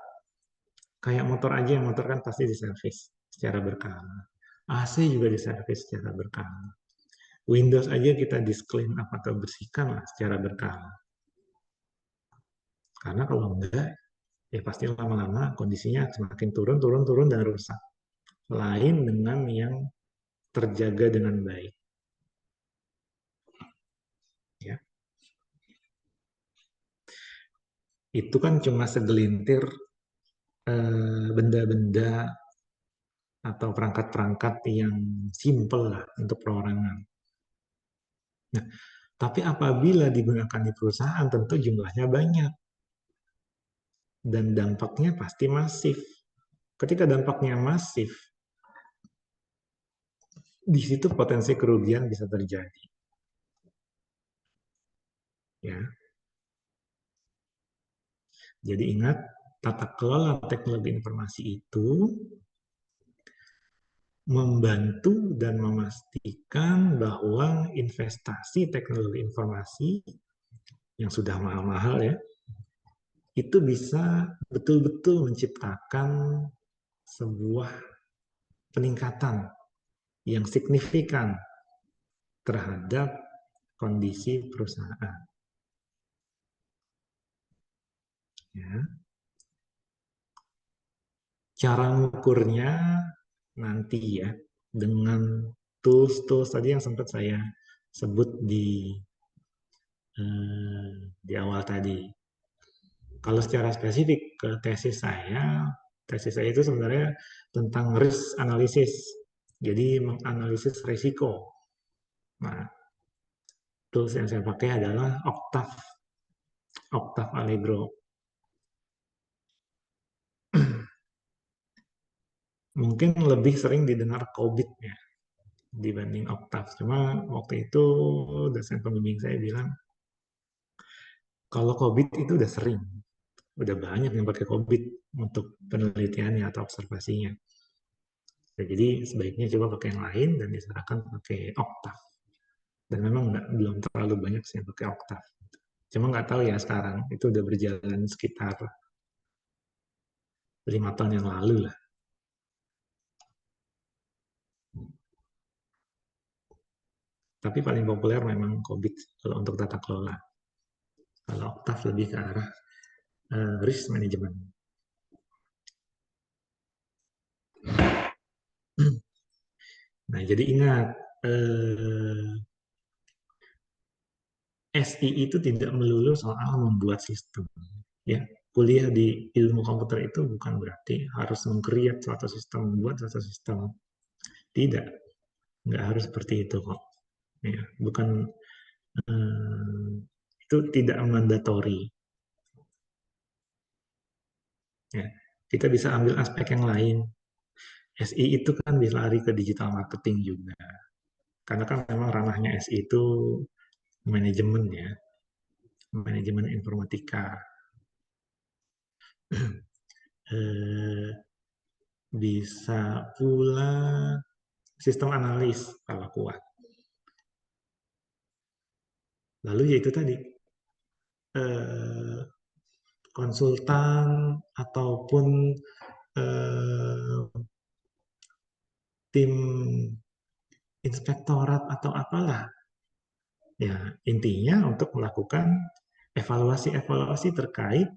Kayak motor aja, motor kan pasti diservis secara berkala. AC juga diservis secara berkala. Windows aja kita disclaim atau bersihkan lah secara berkala. Karena kalau enggak, ya pasti lama-lama kondisinya semakin turun dan rusak. Lain dengan yang terjaga dengan baik. Ya. itu kan cuma segelintir benda-benda atau perangkat-perangkat yang simple lah untuk perorangan. Nah, tapi apabila digunakan di perusahaan tentu jumlahnya banyak dan dampaknya pasti masif. Ketika dampaknya masif, di situ potensi kerugian bisa terjadi. Ya. Jadi ingat, tata kelola teknologi informasi itu membantu dan memastikan bahwa investasi teknologi informasi yang sudah mahal-mahal ya, itu bisa betul-betul menciptakan sebuah peningkatan yang signifikan terhadap kondisi perusahaan. Ya. Cara mengukurnya nanti ya, dengan tools-tools tadi yang sempat saya sebut di awal tadi. Kalau secara spesifik ke tesis saya itu sebenarnya tentang risk analysis. Jadi menganalisis risiko. Nah, tools yang saya pakai adalah Octave Allegro. Mungkin lebih sering didengar COBIT ya dibanding Octave. Cuma waktu itu dosen pembimbing saya bilang, kalau COBIT itu udah sering, udah banyak yang pakai COBIT untuk penelitiannya atau observasinya. Ya, jadi sebaiknya coba pakai yang lain dan disarankan pakai Octave. Dan memang belum terlalu banyak sih yang pakai Octave. Cuma nggak tahu ya sekarang, itu udah berjalan sekitar 5 tahun yang lalu lah. Tapi paling populer memang COBIT kalau untuk tata kelola. Kalau Octave lebih ke arah risk management. Nah, jadi ingat, SI itu tidak melulu soal membuat sistem. Ya, kuliah di ilmu komputer itu bukan berarti harus meng-create suatu sistem, membuat suatu sistem. Tidak, nggak harus seperti itu kok. Ya, bukan itu tidak mandatori. Ya, kita bisa ambil aspek yang lain. SI itu kan bisa lari ke digital marketing juga. Karena kan memang ranahnya SI itu manajemen ya, manajemen informatika. Bisa pula sistem analis kalau kuat. Lalu yaitu tadi konsultan ataupun tim inspektorat atau apalah. Ya, intinya untuk melakukan evaluasi-evaluasi terkait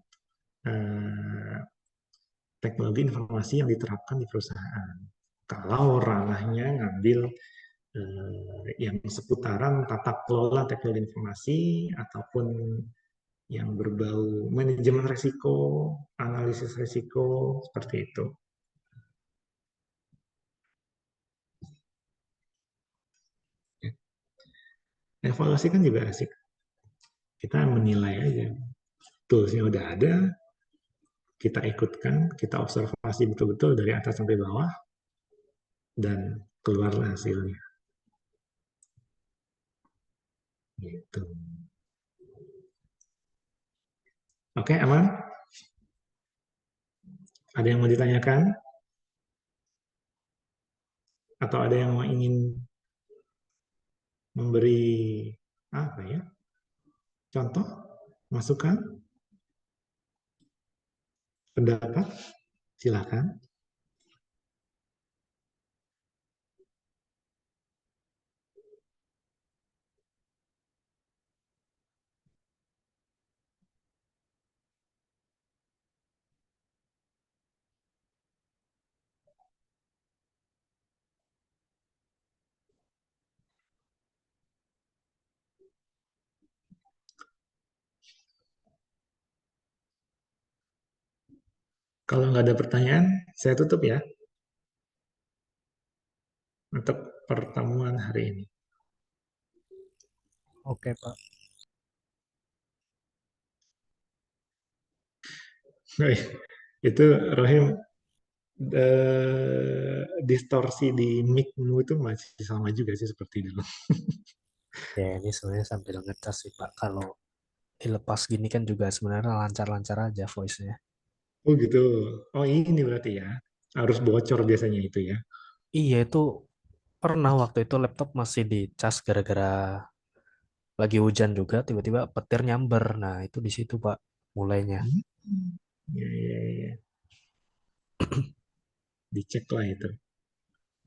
teknologi informasi yang diterapkan di perusahaan. Kalau ranahnya ngambil yang seputaran tata kelola teknologi informasi ataupun yang berbau manajemen risiko, analisis risiko, seperti itu. Evaluasi kan juga asik. Kita menilai aja. Toolsnya udah ada, kita ikutkan, kita observasi betul-betul dari atas sampai bawah, dan keluarlah hasilnya. Gitu. Oke, aman? Ada yang mau ditanyakan? Atau ada yang mau ingin memberi apa ya? Contoh, masukan, pendapat? Silakan. Kalau nggak ada pertanyaan, saya tutup ya untuk pertemuan hari ini. Oke, Pak. Itu Rohim, distorsi di mic-mu itu masih sama juga sih seperti dulu. Ya, ini sebenarnya sambil ngecas sih, Pak. Kalau dilepas gini kan juga sebenarnya lancar-lancar aja voice-nya. Oh gitu. Oh ini berarti ya. Harus bocor biasanya itu ya. Iya, itu pernah waktu itu laptop masih dicas gara-gara lagi hujan juga, tiba-tiba petir nyamber. Nah, itu di situ, Pak, mulainya. Hmm. Ya, ya, ya. Dicek lah itu.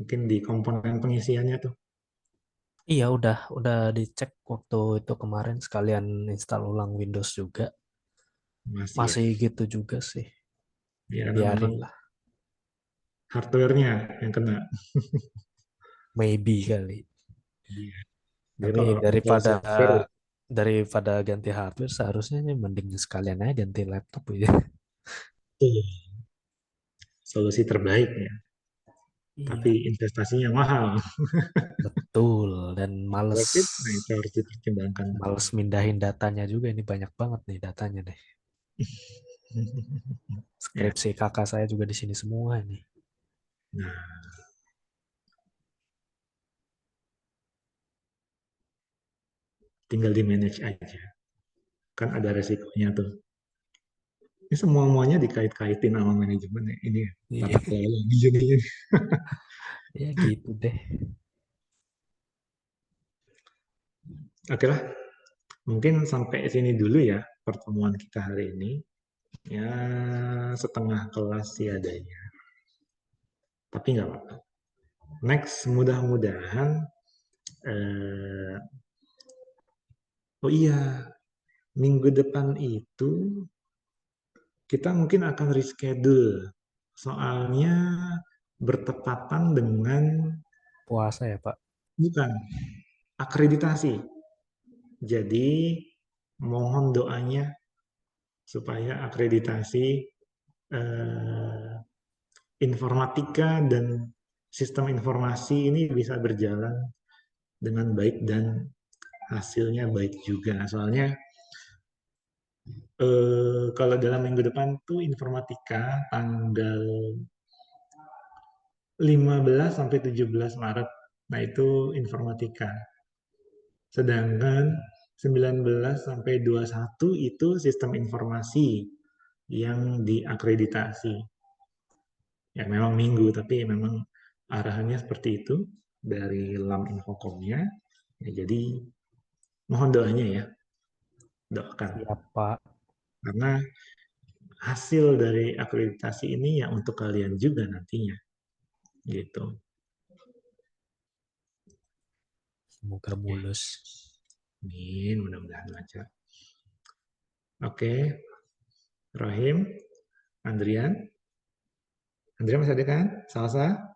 Mungkin di komponen pengisiannya tuh. Iya, udah dicek waktu itu kemarin sekalian install ulang Windows juga. Masih ya. Masih gitu juga sih. Ya, karena memang Biarin lah, hardware-nya yang kena. maybe kali. Iya. Dia Tapi kalau software, daripada ganti hardware seharusnya ini mending sekalian aja ganti laptop ya. tuh, solusi terbaik ya. Tapi Iya, investasinya mahal. betul. Dan Profit, nah itu harus dipertimbangkan. males mindahin datanya juga. Ini banyak banget nih datanya nih. Ya. Skripsi kakak saya juga di sini semua nih. Nah, tinggal di manage aja. Kan ada resikonya tuh. Ini semua-muanya dikait-kaitin sama manajemen ya. Ini ya, tata Iya, kelola di jadinya. ya gitu deh. Oke lah, mungkin sampai sini dulu ya pertemuan kita hari ini. Ya, setengah kelas sih adanya. Tapi nggak apa-apa. Next, mudah-mudahan. Eh, oh iya, minggu depan itu kita mungkin akan reschedule. Soalnya bertepatan dengan, Puasa ya, Pak. bukan, akreditasi. Jadi, mohon doanya supaya akreditasi eh, informatika dan sistem informasi ini bisa berjalan dengan baik dan hasilnya baik juga. Soalnya kalau dalam minggu depan tuh informatika tanggal 15 sampai 17 Maret. Nah, itu informatika. Sedangkan 19 sampai 21 itu sistem informasi yang diakreditasi. Ya memang minggu, tapi memang arahannya seperti itu dari LAM Infokomnya. Ya, jadi mohon doanya ya, doakan. Siap, Pak. Karena hasil dari akreditasi ini ya untuk kalian juga nantinya. Gitu. Semoga Oke. mulus. Amin, mudah-mudahan lancar. Oke, Rohim, Andrian. Andrian masih ada kan? Salsa?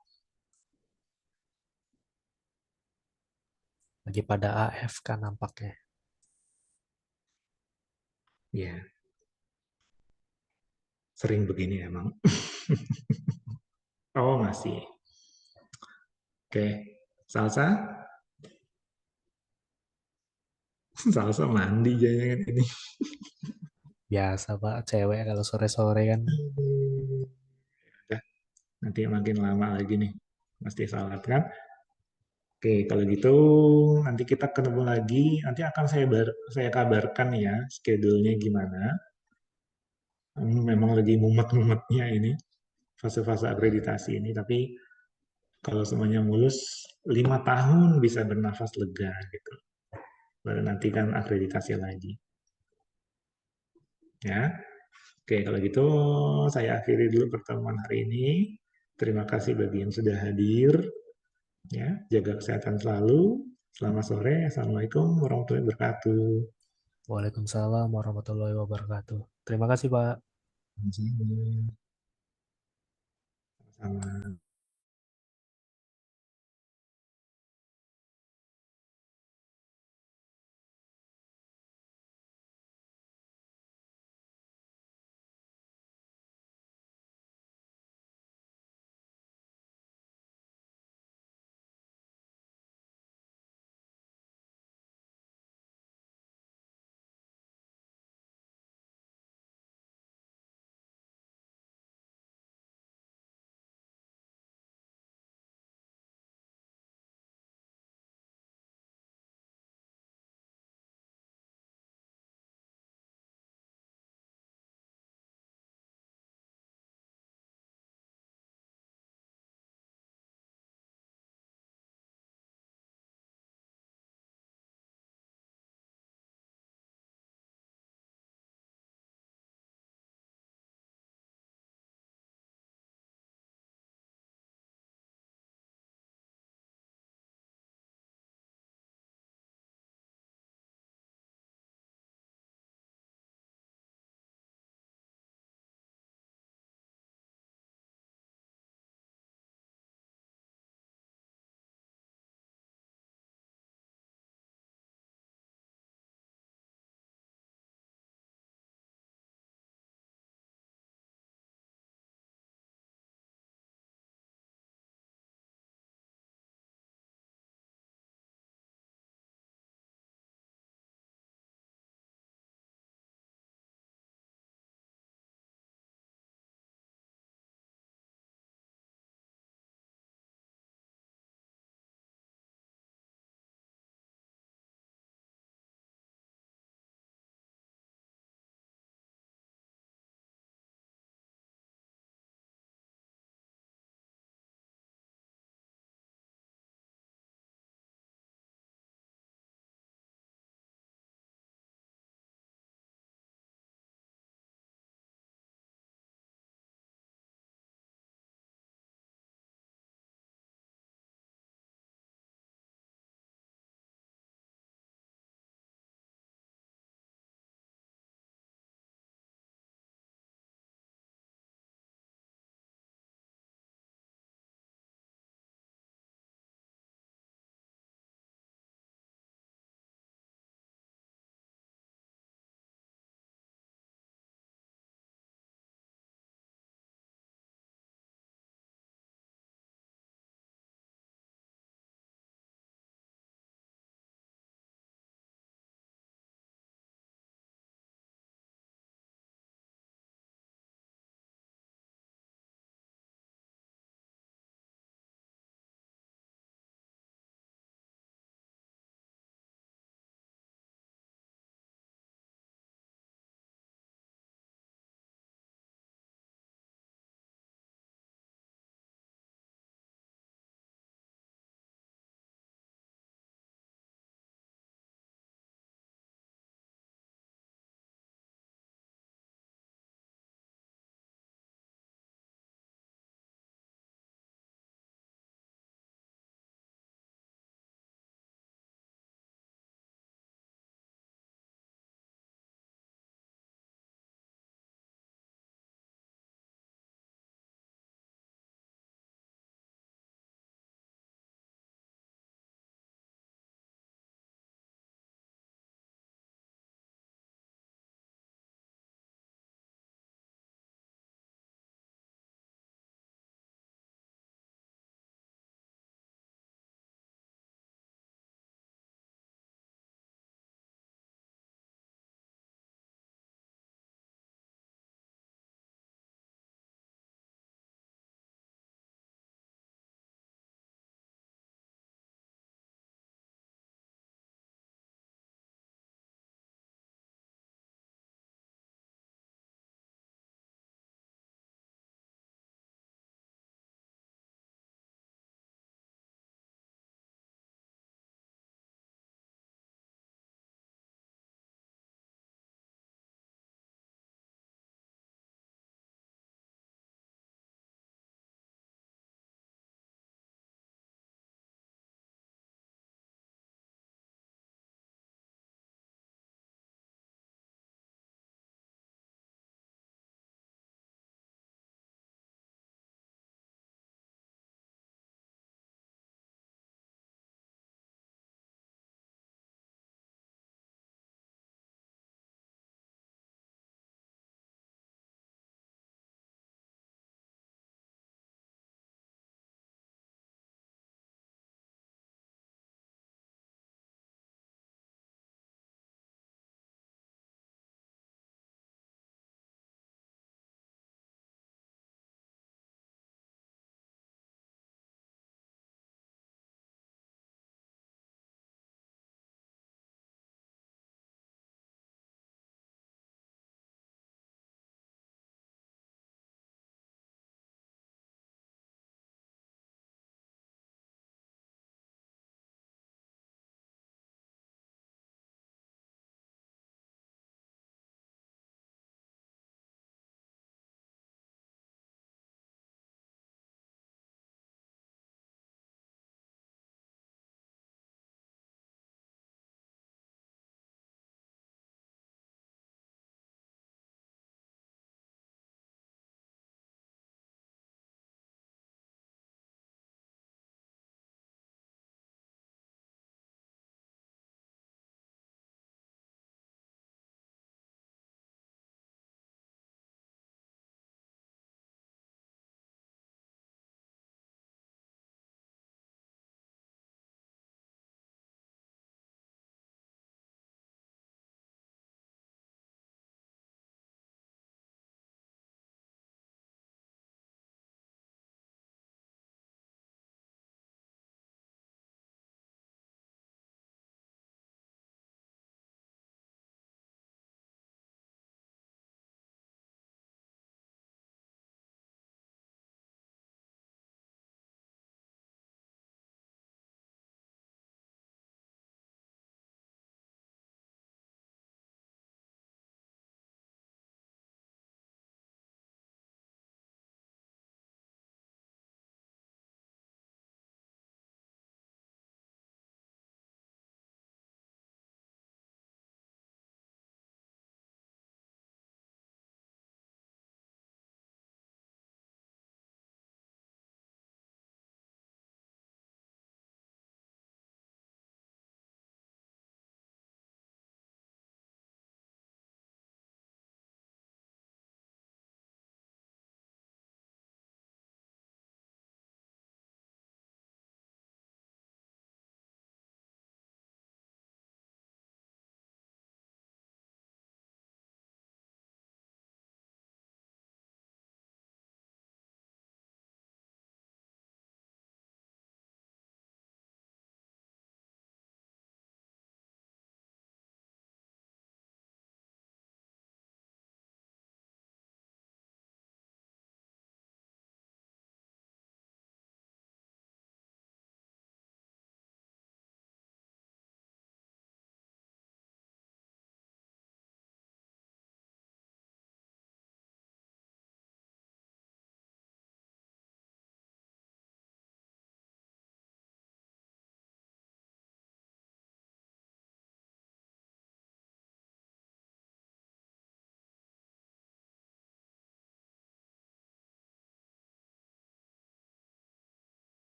Lagi pada AFK nampaknya. Ya, sering begini emang. Oh, masih. Oke, Salsa? Salsa mandi jangan ini. Biasa, Pak. Cewek kalau sore-sore kan. Udah, nanti makin lama lagi nih. Pasti salat kan? Oke, kalau gitu nanti kita ketemu lagi. Nanti akan saya kabarkan ya schedule-nya gimana. Memang lagi mumet-mumetnya ini fase-fase akreditasi ini. Tapi kalau semuanya mulus, 5 tahun bisa bernafas lega gitu. Baru nanti kan akreditasi lagi. Ya, oke kalau gitu saya akhiri dulu pertemuan hari ini. Terima kasih bagi yang sudah hadir. Ya, jaga kesehatan selalu. Selamat sore. Assalamualaikum warahmatullahi wabarakatuh. Waalaikumsalam warahmatullahi wabarakatuh. Terima kasih, Pak. Sama-sama. Sama-sama.